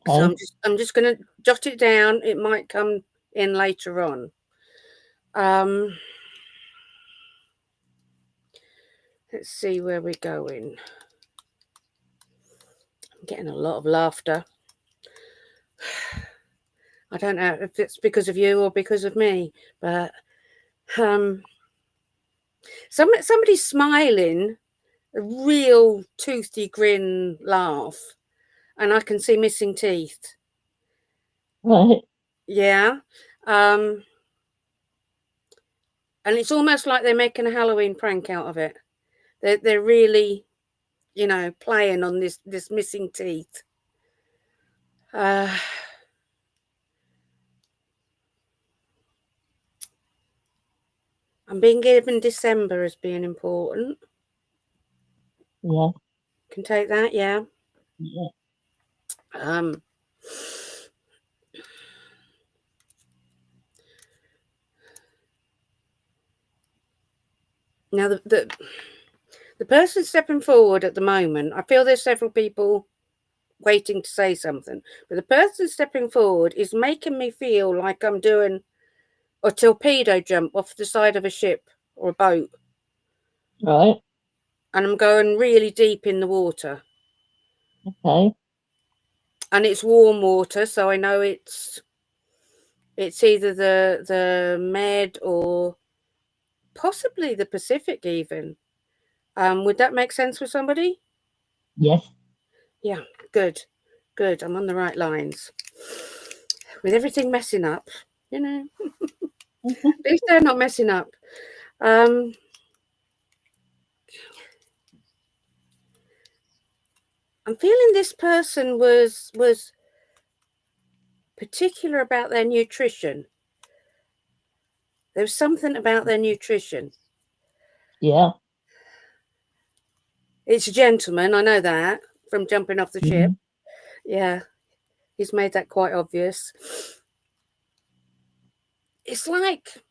Okay. So I'm just going to jot it down. It might come in later on. Let's see where we're going. I'm getting a lot of laughter. I don't know if it's because of you or because of me, but somebody's smiling, a real toothy grin laugh, and I can see missing teeth. Right. Yeah. And it's almost like they're making a Halloween prank out of it. They're really, playing on this missing teeth. I'm being given December as being important. Yeah. Can take that, yeah. Yeah. Now the person stepping forward at the moment, I feel there's several people waiting to say something, but the person stepping forward is making me feel like I'm doing a torpedo jump off the side of a ship or a boat. Right. And I'm going really deep in the water. Okay. And it's warm water, so I know it's either the Med or possibly the Pacific even. Would that make sense for somebody? Yes. Yeah, good. Good. I'm on the right lines. With everything messing up, you know. At least they're not messing up. I'm feeling this person was particular about their nutrition. There was something about their nutrition. Yeah. It's a gentleman, I know that, from jumping off the ship. Yeah, he's made that quite obvious. It's like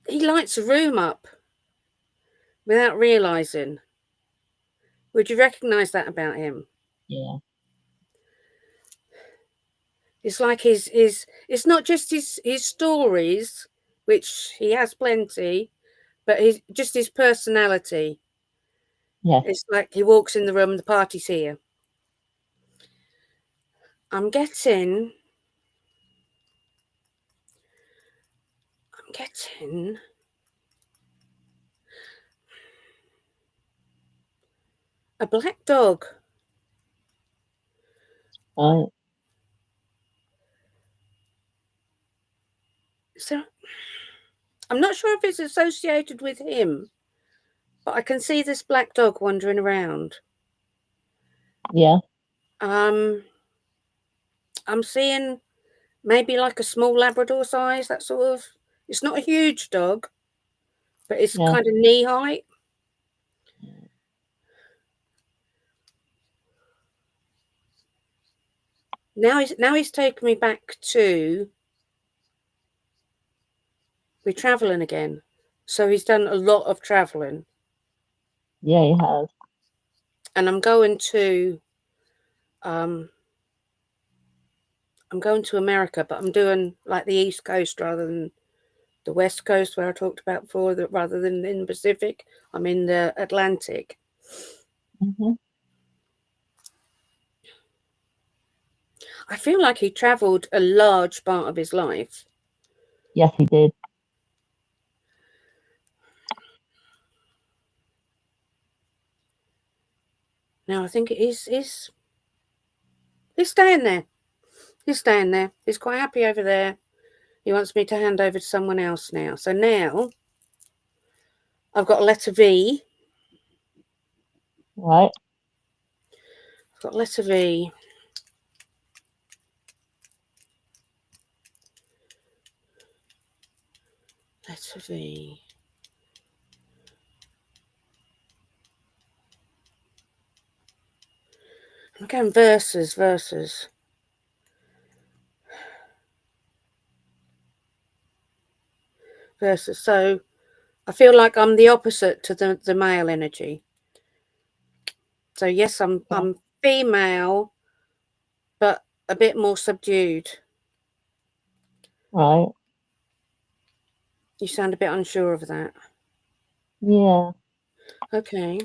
he lights a room up without realising. Would you recognise that about him? Yeah. It's like it's not just his stories, which he has plenty, but just his personality. Yeah. It's like he walks in the room, the party's here. I'm getting a black dog. Right. So I'm not sure if it's associated with him, but I can see this black dog wandering around. Yeah. I'm seeing maybe like a small Labrador size, that sort of. It's not a huge dog, but it's kind of knee height. Now he's taken me back to, we're travelling again. So he's done a lot of travelling. Yeah, he has. And I'm going to America, but I'm doing like the East Coast rather than the West Coast where I talked about before, rather than in the Pacific. I'm in the Atlantic. I feel like he travelled a large part of his life. Yes, he did. Now I think he's staying there. He's staying there. He's quite happy over there. He wants me to hand over to someone else now. So now I've got a letter V. Right. I've got letter V. Letter V. I'm going verses. Verses. So I feel like I'm the opposite to the male energy. So yes, I'm female, but a bit more subdued. Right. You sound a bit unsure of that. Yeah. Okay.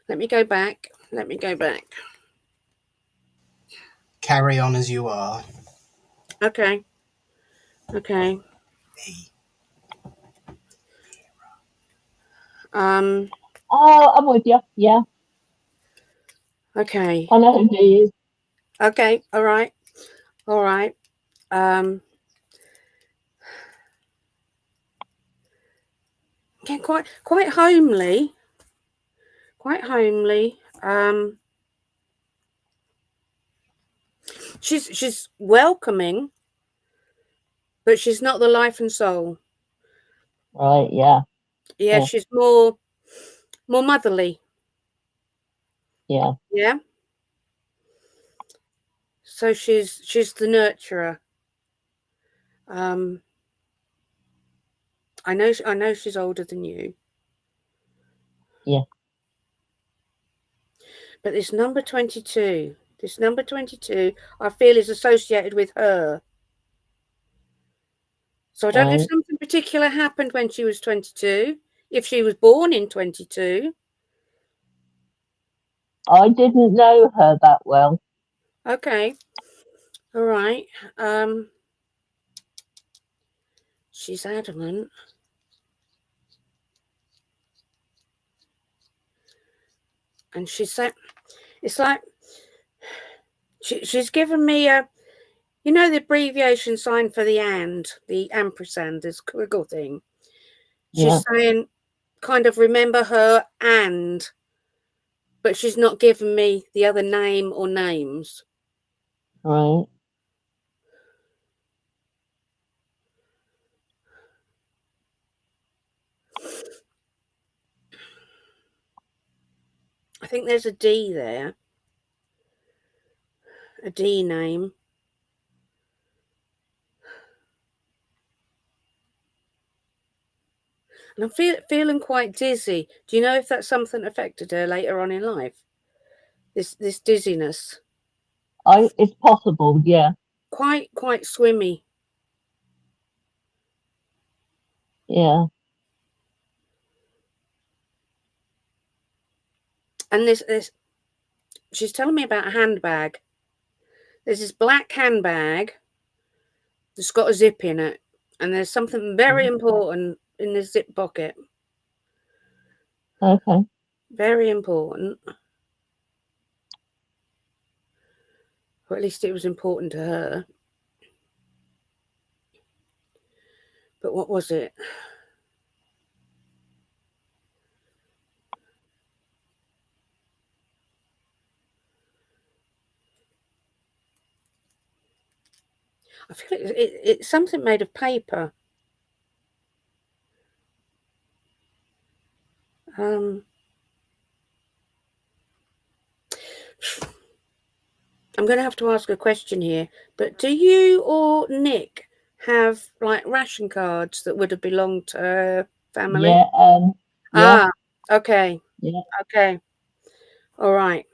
Let me go back. Carry on as you are. Okay. Oh, I'm with you. Yeah. Okay. I know who he is. Okay. All right. Again, quite homely. She's welcoming, but she's not the life and soul. Right. Yeah. Yeah. She's more motherly. Yeah. Yeah. So she's the nurturer. I know she's older than you. Yeah. But this number 22, I feel is associated with her. So I don't know if something particular happened when she was 22, if she was born in 22. I didn't know her that well. Okay. All right. She's adamant. And she said, it's like She's given me a, you know, the abbreviation sign for the and, the ampersand, this squiggle thing. She's saying, kind of remember her and, but she's not given me the other name or names. Right. I think there's a D there. A D name. And I'm feeling quite dizzy. Do you know if that's something affected her later on in life? This dizziness. It's possible, yeah. Quite swimmy. Yeah. And this she's telling me about a handbag. There's this black handbag that's got a zip in it, and there's something very important in the zip pocket. Okay. Very important. Or at least it was important to her. But what was it? I feel it's something made of paper. I'm going to have to ask a question here, but do you or Nick have like ration cards that would have belonged to her family? Yeah. Yeah. Okay. Yeah. Okay. All right.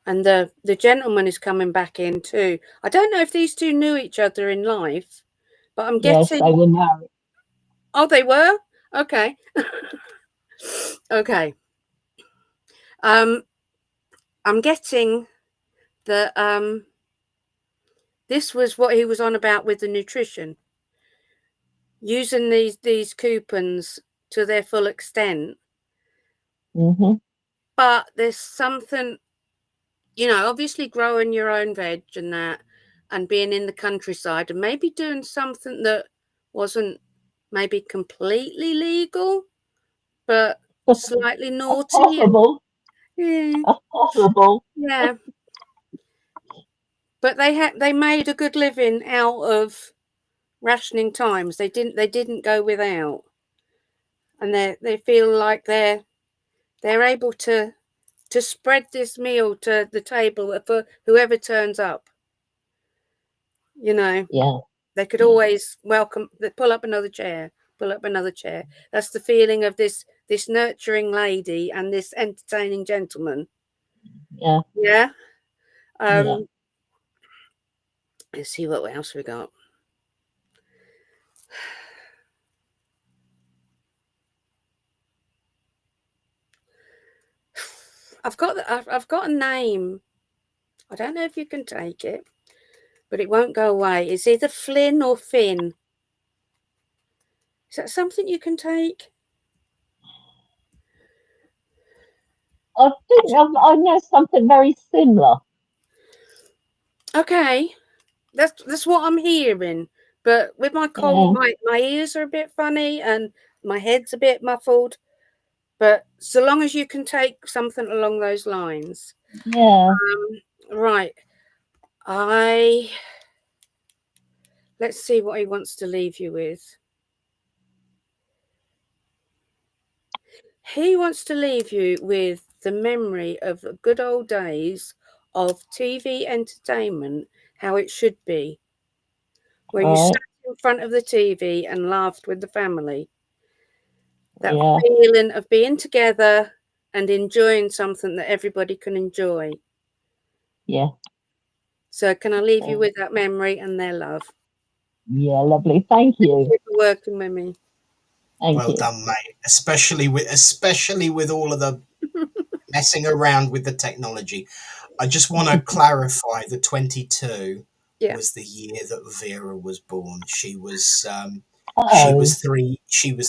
And the gentleman is coming back in too. I don't know if these two knew each other in life, but I'm guessing. Yes, they were married. Oh, they were? Okay. Okay. I'm getting that this was what he was on about with the nutrition. Using these coupons to their full extent. Mm-hmm. But there's something, you know, obviously growing your own veg and that, and being in the countryside and maybe doing something that wasn't maybe completely legal, but slightly naughty. Possible. Yeah. Possible. Yeah. But they made a good living out of rationing times. They didn't go without, and they feel like they're able to spread this meal to the table for whoever turns up. You know. Yeah. They could always welcome. Pull up another chair. Pull up another chair. That's the feeling of this nurturing lady and this entertaining gentleman. Yeah. Yeah. Yeah. Let's see what else we got. I've got a name. I don't know if you can take it, but it won't go away. It's either Flynn or Finn. Is that something you can take? I think I know something very similar. Okay, that's what I'm hearing. But with my cold, my ears are a bit funny and my head's a bit muffled. But so long as you can take something along those lines. Yeah. Right. Let's see what he wants to leave you with. He wants to leave you with the memory of the good old days of TV entertainment, how it should be, where you sat in front of the TV and laughed with the family. That feeling of being together and enjoying something that everybody can enjoy. Yeah. So can I leave you with that memory and their love? Yeah, lovely. Thank you. Thank you for working with me. Well done, mate. Especially with all of the messing around with the technology. I just want to clarify that 22 was the year that Vera was born. She was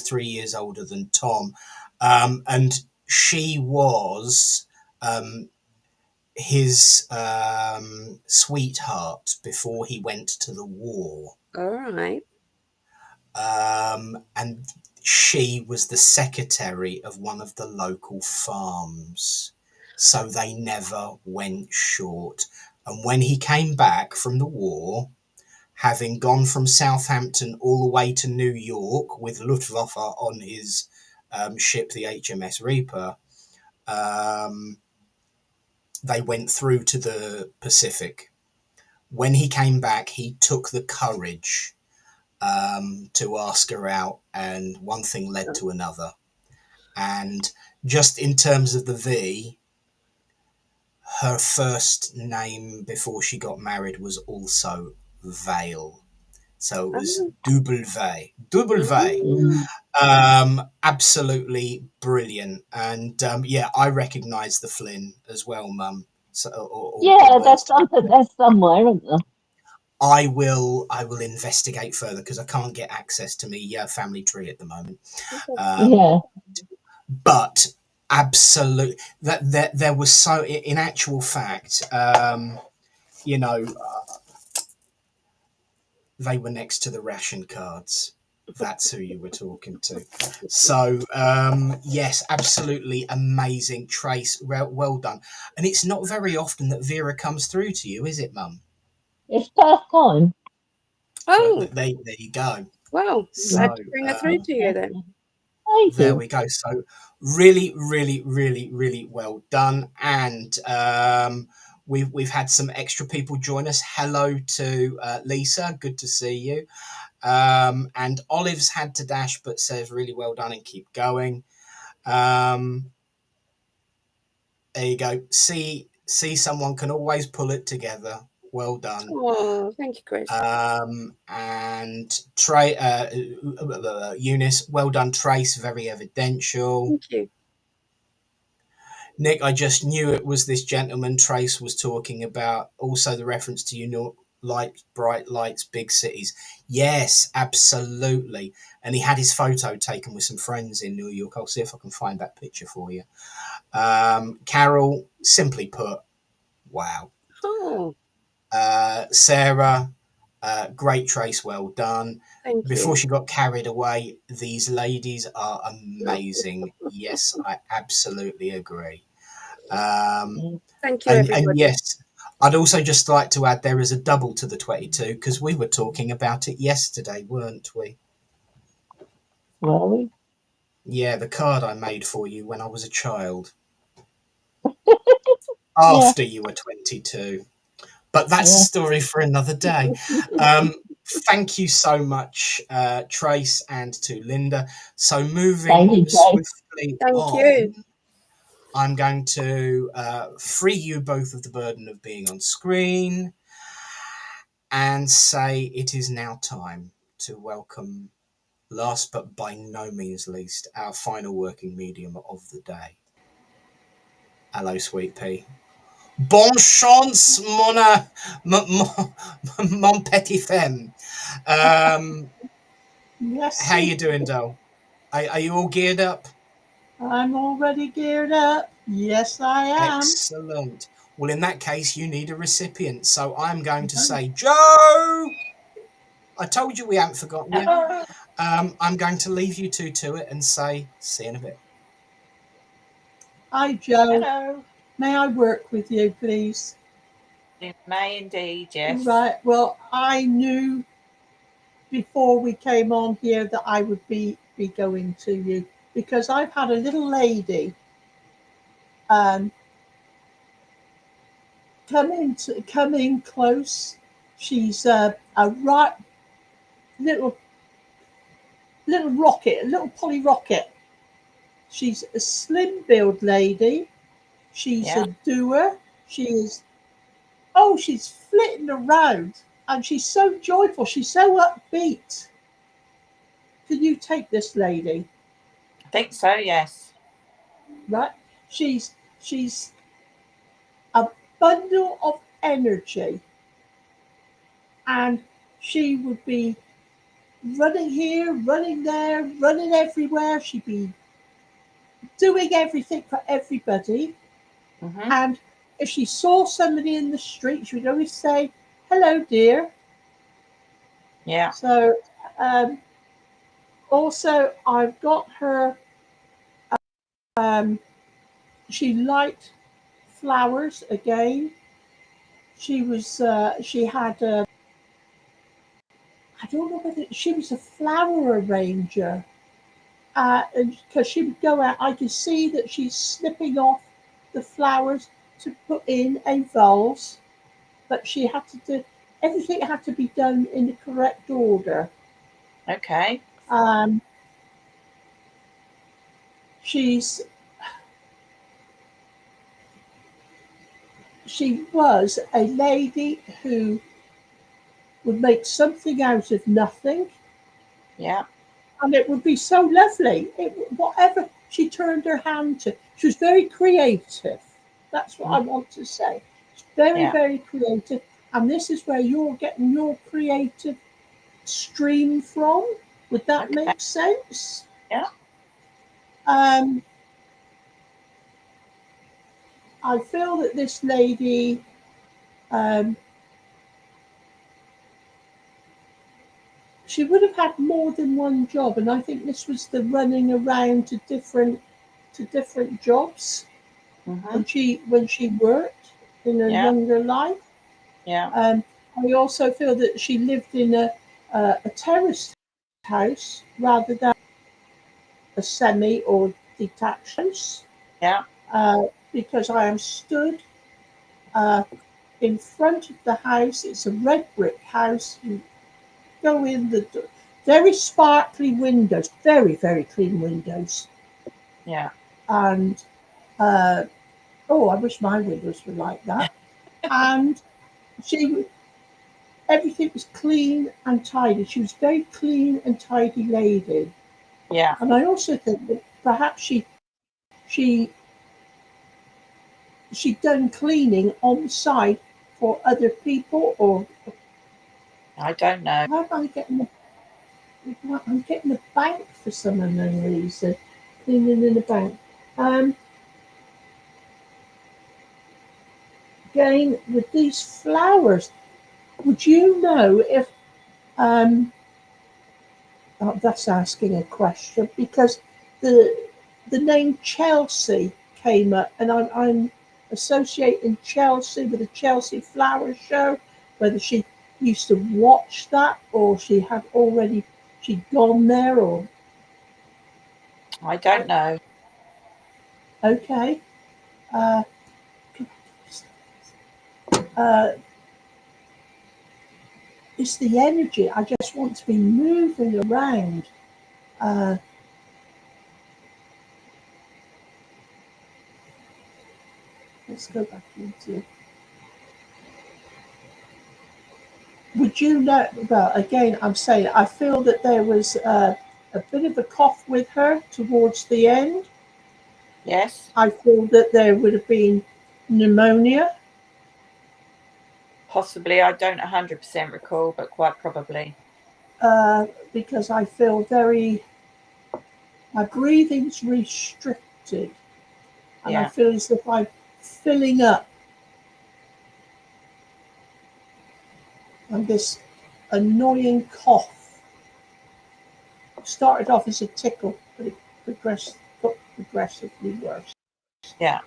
3 years older than Tom. And she was his sweetheart before he went to the war. All right. And she was the secretary of one of the local farms. So they never went short. And when he came back from the war, having gone from Southampton all the way to New York with Luftwaffe on his ship, the HMS Reaper, they went through to the Pacific. When he came back, he took the courage to ask her out, and one thing led to another. And just in terms of the V, her first name before she got married was also Vale. So it was double V. Absolutely brilliant. And yeah, I recognise the Flynn as well, Mum. So, yeah, there's something there somewhere, isn't there? I will investigate further because I can't get access to me family tree at the moment. Yeah. But absolutely, that there was so. In actual fact, you know, they were next to the ration cards. That's who you were talking to. So yes, absolutely amazing, Trace. Well done. And it's not very often that Vera comes through to you, is it, Mum? It's first time. Oh, so there you go. Well, So, glad to bring her through to you then. Thank there you. we go. So really, really, really, really well done. And we've had some extra people join us. Hello to Lisa. Good to see you. And Olive's had to dash, but says really well done and keep going. There you go. See, someone can always pull it together. Well done. Oh, thank you, Chris. And Eunice, well done, Trace. Very evidential. Thank you. Nick, I just knew it was this gentleman Trace was talking about. Also, the reference to bright lights, big cities. Yes, absolutely. And he had his photo taken with some friends in New York. I'll see if I can find that picture for you. Carol, simply put, wow. Oh. Sarah, great Trace, well done. Thank Before you. she got carried away, these ladies are amazing. Yes, I absolutely agree. Thank you, and everybody. yes, I'd also just like to add there is a double to the 22 because we were talking about it yesterday, weren't we? Were we? Yeah, the card I made for you when I was a child. After you were 22. But that's a story for another day. Thank you so much, Trace, and to Linda. So moving swiftly on, I'm going to free you both of the burden of being on screen and say it is now time to welcome, last but by no means least, our final working medium of the day. Hello, Sweet Pea. Bonne chance, mon petit femme. Yes. How you doing, doll? Are you all geared up? I'm already geared up. Yes, I am. Excellent. Well, in that case, you need a recipient. So I'm going to say, Joe! I told you we haven't forgotten you. I'm going to leave you two to it and say, see you in a bit. Hi, Joe. Hello. May I work with you, please? It may indeed, yes. Right. Well, I knew before we came on here that I would be going to you because I've had a little lady come in close. She's a right little rocket, a little Polly rocket. She's a slim build lady. She's a doer. She's flitting around and she's so joyful. She's so upbeat. Can you take this lady? I think so, yes. Right? She's a bundle of energy. And she would be running here, running there, running everywhere. She'd be doing everything for everybody. Mhm. And if she saw somebody in the street, she would always say, "Hello, dear." Yeah. So also I've got her, she liked flowers again. She was, she had a, I don't know whether she was a flower arranger. And because she would go out, I could see that she's snipping off the flowers to put in a vase, but she had to do, everything had to be done in the correct order. Okay. She's she was a lady who would make something out of nothing, Yeah. and it would be so lovely. Whatever she turned her hand to, she was very creative. That's what I want to say. She's very, Yeah. very creative, and this is where you're getting your creative stream from. Would that Okay. make sense? Yeah. I feel that this lady, she would have had more than one job, and I think this was the running around to different jobs. Mhm. When she worked in her Yeah. younger life. Yeah. I also feel that she lived in a terraced house rather than a semi or detached house. Yeah. Because I am stood in front of the house. It's a red brick house. You go in the very sparkly windows, very, very clean windows. Yeah. And I wish my windows were like that. And she, everything was clean and tidy. She was a very clean and tidy lady. Yeah. And I also think that perhaps she she'd done cleaning on the side for other people, or I don't know. how am I getting I'm getting a bank for some unknown reason. Cleaning in a bank. Again, with these flowers, would you know if that's asking a question, because the name Chelsea came up, and I'm associating Chelsea with the Chelsea Flower Show. Whether she used to watch that, or she'd gone there, or I don't know. okay. Uh, it's the energy. I just want to be moving around. Let's go back into. Would you know? Well, again, I'm saying I feel that there was a bit of a cough with her towards the end. Yes. I feel that there would have been pneumonia. Possibly. I don't 100% recall, but quite probably. Because I feel my breathing's restricted, and I Yeah. feel as if I'm filling up. And this annoying cough started off as a tickle, but it got progressively worse. Yeah.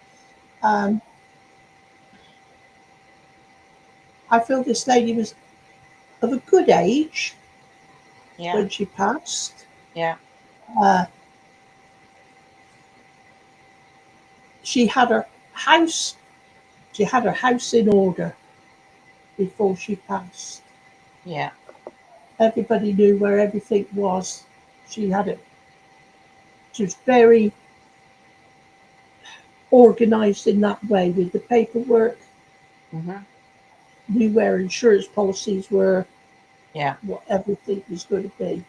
I feel this lady was of a good age Yeah. when she passed. Yeah. She had her house. She had her house in order before she passed. Yeah. Everybody knew where everything was. She had it. She was very organised in that way with the paperwork. Mhm. Knew where insurance policies were. Yeah. What everything was going to be.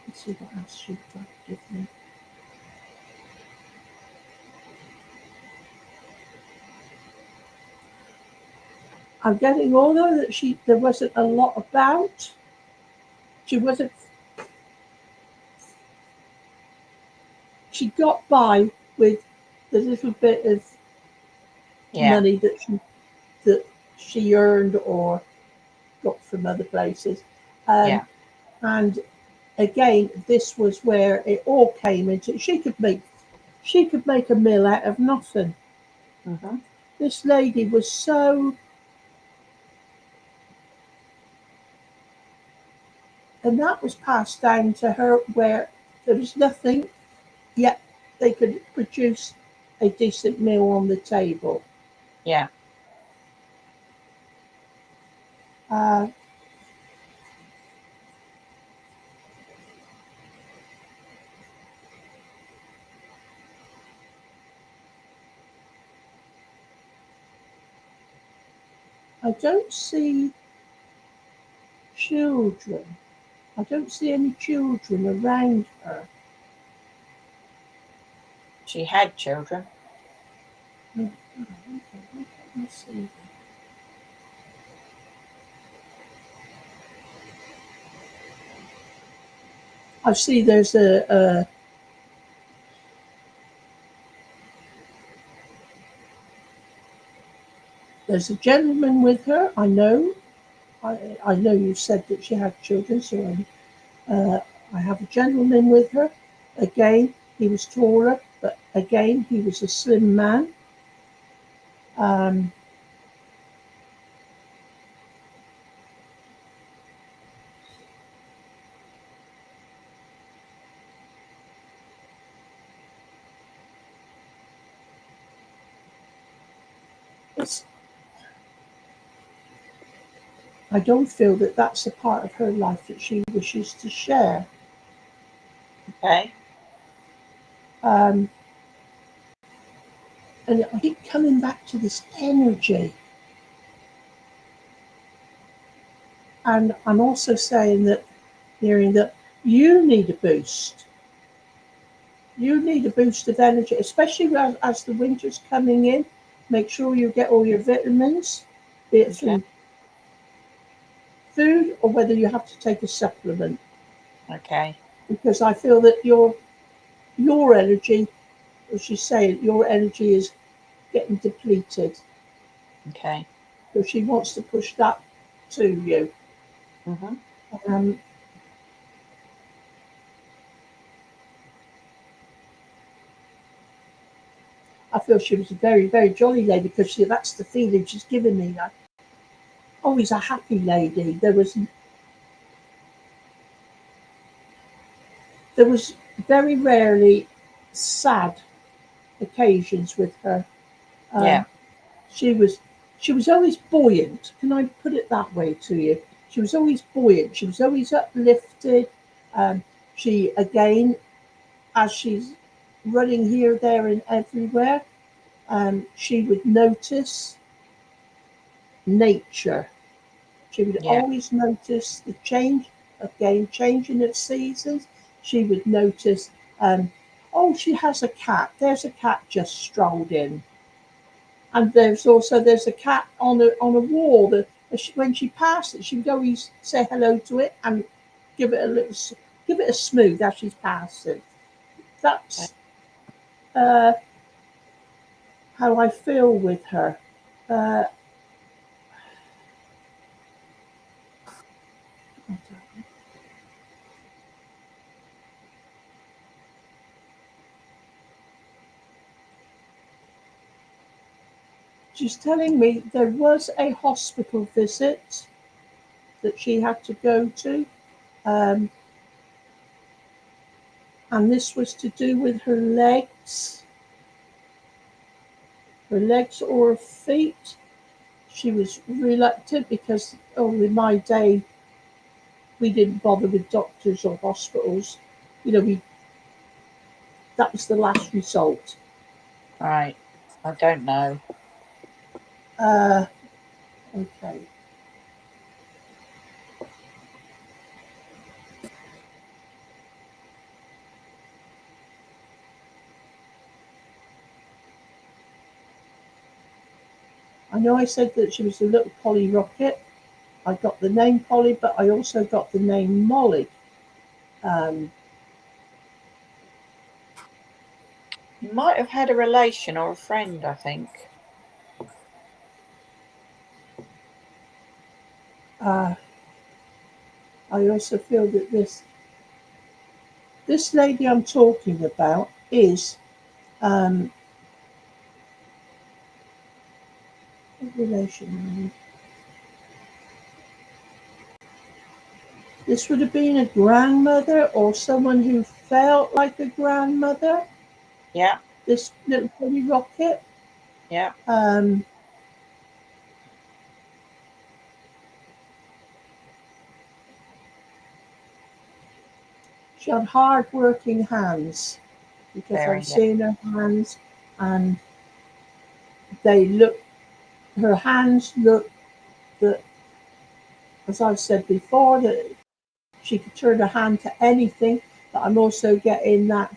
Let's see what else she tried to give me. I'm getting, although that there wasn't a lot about, she wasn't. She got by with the little bit of money that she earned or got from other places. And again, this was where it all came into. She could make a meal out of nothing. This lady was so, and that was passed down to her where there was nothing, yet they could produce a decent meal on the table. Yeah. I don't see children. I don't see any children around her. She had children. Let's see. I see there's a gentleman with her. I know you said that she had children, so I have a gentleman with her. Again, he was taller, but again, he was a slim man. I don't feel that that's a part of her life that she wishes to share. Okay. And I keep coming back to this energy. And I'm also hearing that you need a boost. You need a boost of energy, especially as the winter's coming in. Make sure you get all your vitamins, be it through food or whether you have to take a supplement. Okay. Because I feel that your energy, as you say, your energy is getting depleted. Okay. So she wants to push that to you. I feel she was a very, very jolly lady because that's the feeling she's given me. Like, always a happy lady. There was very rarely sad occasions with her. She was always buoyant. Can I put it that way to you? She was always buoyant. She was always uplifted. She, again, as she's running here, there, and everywhere, she would notice nature. She would always notice the changing of seasons. She would notice, she has a cat. There's a cat just strolled in. And there's a cat on a wall that when she passed it, she would always say hello to it and give it a smooth as she's passing. That's how I feel with her. She's telling me there was a hospital visit that she had to go to, and this was to do with her legs or her feet. She was reluctant because, in my day, we didn't bother with doctors or hospitals. That was the last result. Right. I don't know. Okay. I know I said that she was a little Polly Rocket. I got the name Polly, but I also got the name Molly. You might have had a relation or a friend, I think. I also feel that this lady I'm talking about is what relation. This would have been a grandmother or someone who felt like a grandmother. Yeah. This little Polly Rocket. Yeah. She had hard-working hands because I'm seeing her hands, and her hands look that, as I've said before, that she could turn her hand to anything. But I'm also getting that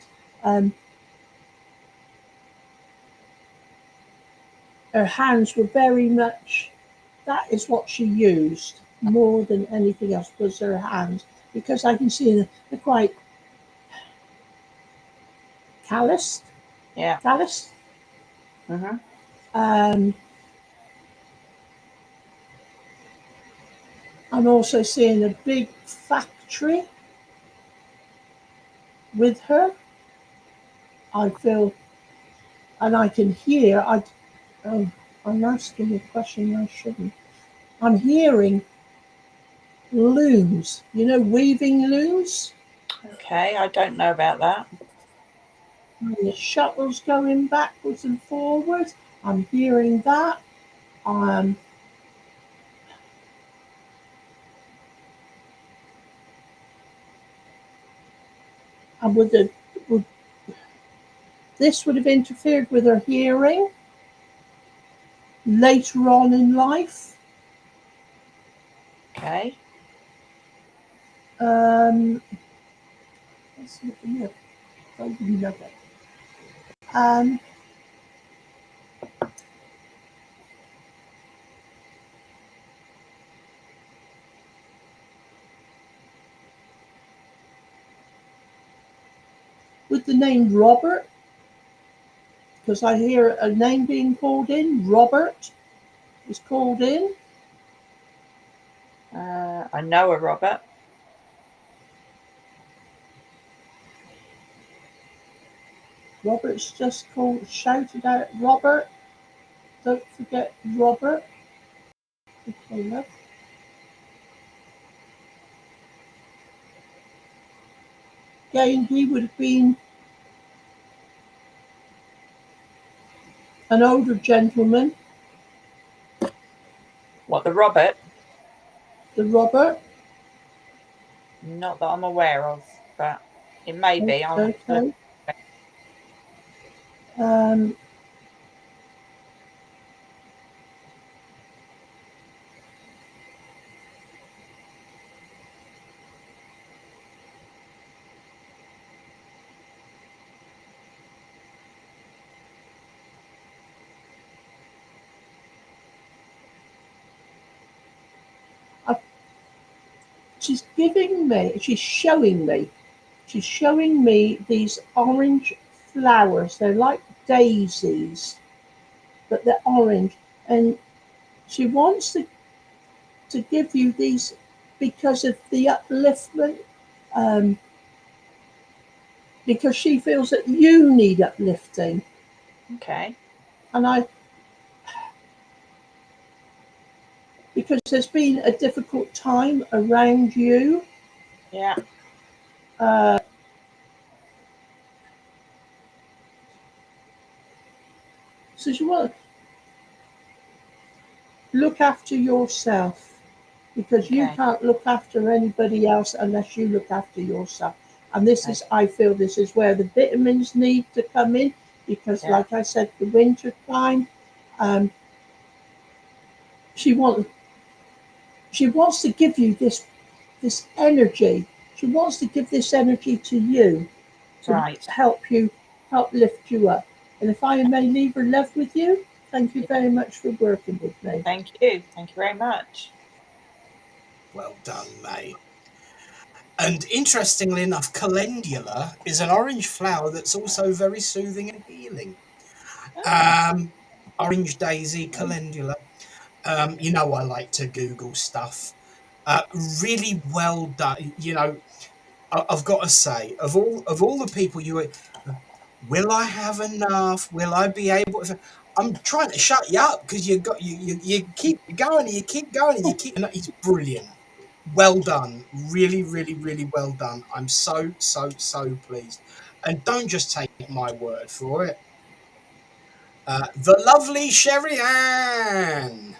her hands were very much, that is what she used more than anything else, was her hands, because I can see they're quite calloused. Yeah. Calloused. Mm-hmm. I'm also seeing a big factory with her. I feel, and I can hear, I'm asking a question I shouldn't. I'm hearing looms, weaving looms. Okay, I don't know about that. And the shuttles going backwards and forwards. I'm hearing that. And this would have interfered with her hearing later on in life. Okay. Let's look at with the name Robert, because I hear a name being called in. Robert is called in. I know a Robert. Robert's just shouted out, Robert. Don't forget Robert. Okay, love. Again, he would have been an older gentleman. What, the Robert? The Robert. Not that I'm aware of, but it may be. Okay. She's showing me these orange flowers. They're like daisies, but they're orange. And she wants to give you these because of the upliftment, because she feels that you need uplifting. Okay. And because there's been a difficult time around you. Yeah. So you want to look after yourself, because you can't look after anybody else unless you look after yourself. And this is, I feel this is where the vitamins need to come in, because like I said, the winter time, she wants to give you this energy. She wants to give this energy to you to help lift you up. And if I may leave her love with you, thank you very much for working with me. Thank you. Thank you very much. Well done, mate. And interestingly enough, calendula is an orange flower that's also very soothing and healing. Orange daisy, calendula. You know, I like to Google stuff. Really well done. You know, I've got to say, of all the people will I have enough? Will I be able to? I'm trying to shut you up because you keep going and you keep going and you keep. And it's brilliant. Well done. Really, really, really well done. I'm so pleased. And don't just take my word for it. The lovely Sherry Ann.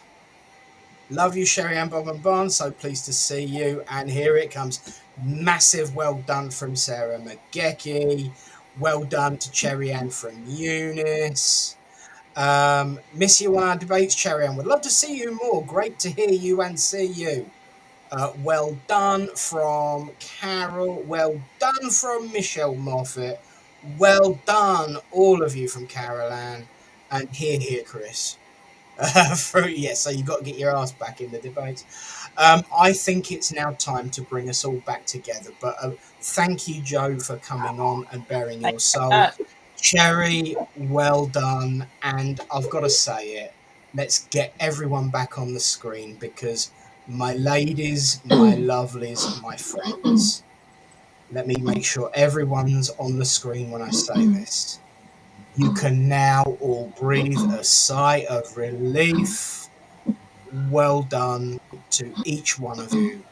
Love you, Sherry Ann Bob and Barnes. So pleased to see you. And here it comes. Massive well done from Sarah McGecky. Well done to Cherry Ann from Eunice. Miss you on our debates, Cherry Ann. Would love to see you more. Great to hear you and see you. Well done from Carol. Well done from Michelle Moffat. Well done, all of you from Carol Ann. And here, Chris. So you've got to get your ass back in the debate. I think it's now time to bring us all back together. But thank you, Joe, for coming on and bearing your soul. Cherry, well done. And I've got to say it. Let's get everyone back on the screen because my ladies, my lovelies, my friends. Let me make sure everyone's on the screen when I say this. You can now all breathe a sigh of relief. Well done to each one of you.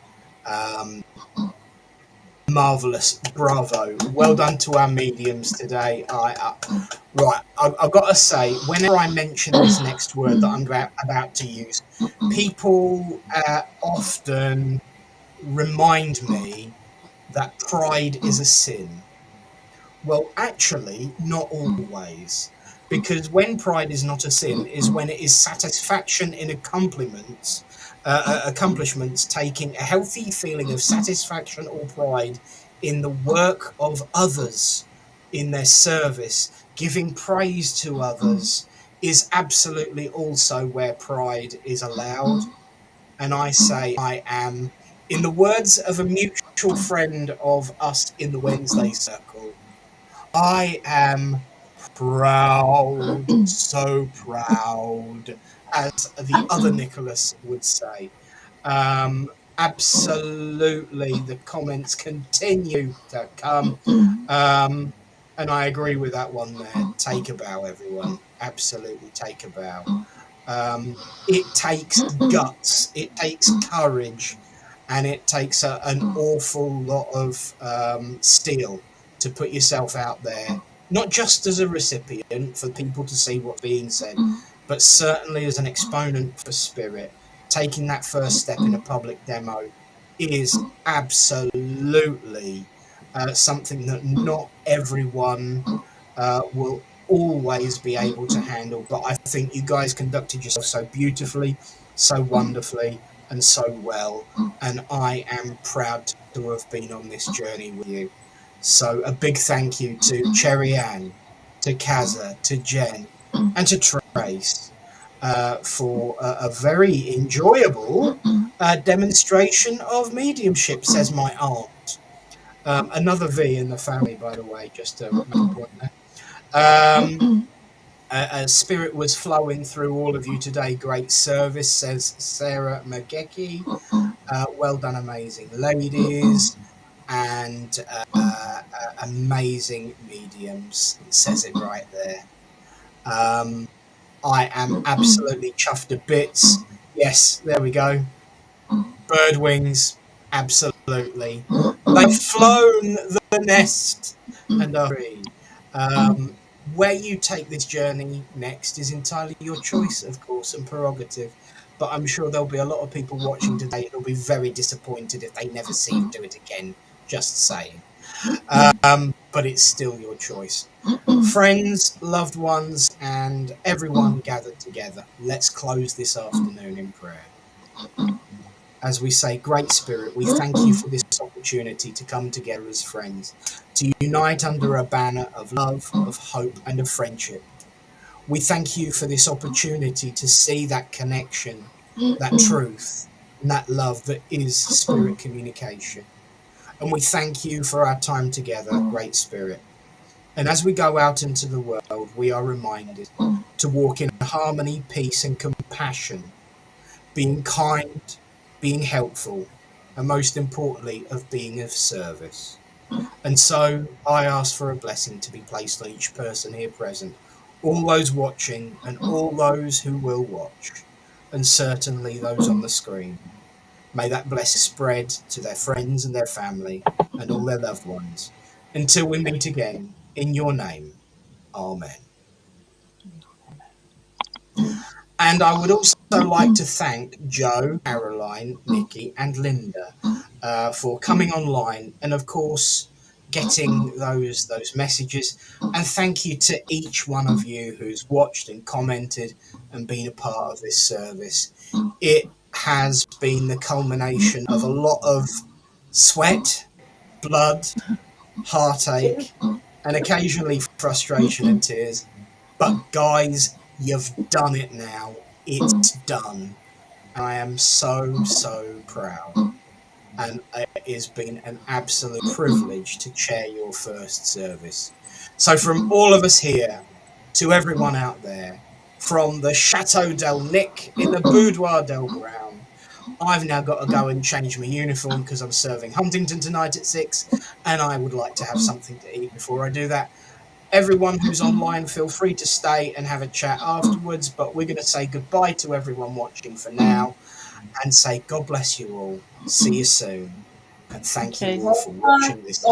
Marvelous. Bravo. Well done to our mediums today. I've got to say, whenever I mention this next word that I'm about to use, people often remind me that pride is a sin. Well, actually, not always. Because when pride is not a sin is when it is satisfaction in accomplishments, taking a healthy feeling of satisfaction or pride in the work of others, in their service, giving praise to others is absolutely also where pride is allowed. And I say I am, in the words of a mutual friend of us in the Wednesday Circle, I am proud, so proud, as the other Nicholas would say. Absolutely, the comments continue to come. And I agree with that one there. Take a bow, everyone. Absolutely take a bow. It takes guts, it takes courage, and it takes an awful lot of steel to put yourself out there, not just as a recipient for people to see what's being said, but certainly as an exponent for spirit. Taking that first step in a public demo is absolutely something that not everyone will always be able to handle. But I think you guys conducted yourself so beautifully, so wonderfully, and so well. And I am proud to have been on this journey with you. So a big thank you to Cherry Ann, to Kaza, to Jen, and to Trace for a very enjoyable demonstration of mediumship, says my aunt. Another V in the family, by the way, just to make a point there. Spirit was flowing through all of you today. Great service, says Sarah McGecky. Well done, amazing ladies. And amazing mediums, says it right there. I am absolutely chuffed to bits. Yes, there we go. Bird wings, absolutely. They've flown the nest and are free. Where you take this journey next is entirely your choice, of course, and prerogative. But I'm sure there'll be a lot of people watching today who'll be very disappointed if they never see you do it again. Just saying. But it's still your choice. Friends, loved ones, and everyone gathered together. Let's close this afternoon in prayer. As we say, Great Spirit, we thank you for this opportunity to come together as friends, to unite under a banner of love, of hope, and of friendship. We thank you for this opportunity to see that connection, that truth, and that love that is spirit communication. And we thank you for our time together, Great Spirit. And as we go out into the world, we are reminded to walk in harmony, peace, and compassion, being kind, being helpful, and most importantly, of being of service. And so I ask for a blessing to be placed on each person here present, all those watching, and all those who will watch, and certainly those on the screen. May that blessing spread to their friends and their family and all their loved ones. Until we meet again, in your name, Amen. And I would also like to thank Joe, Caroline, Nikki, and Linda for coming online and, of course, getting those messages. And thank you to each one of you who's watched and commented and been a part of this service. It has been the culmination of a lot of sweat, blood, heartache, and occasionally frustration and tears. But guys, you've done it now. It's done. And I am so, so proud. And it has been an absolute privilege to chair your first service. So from all of us here to everyone out there, from the Chateau del Nick in the Boudoir del Brown, I've now got to go and change my uniform because I'm serving Huntington tonight at 6, and I would like to have something to eat before I do that. Everyone who's online, feel free to stay and have a chat afterwards, but we're going to say goodbye to everyone watching for now and say God bless you all. See you soon. And thank you all for watching this.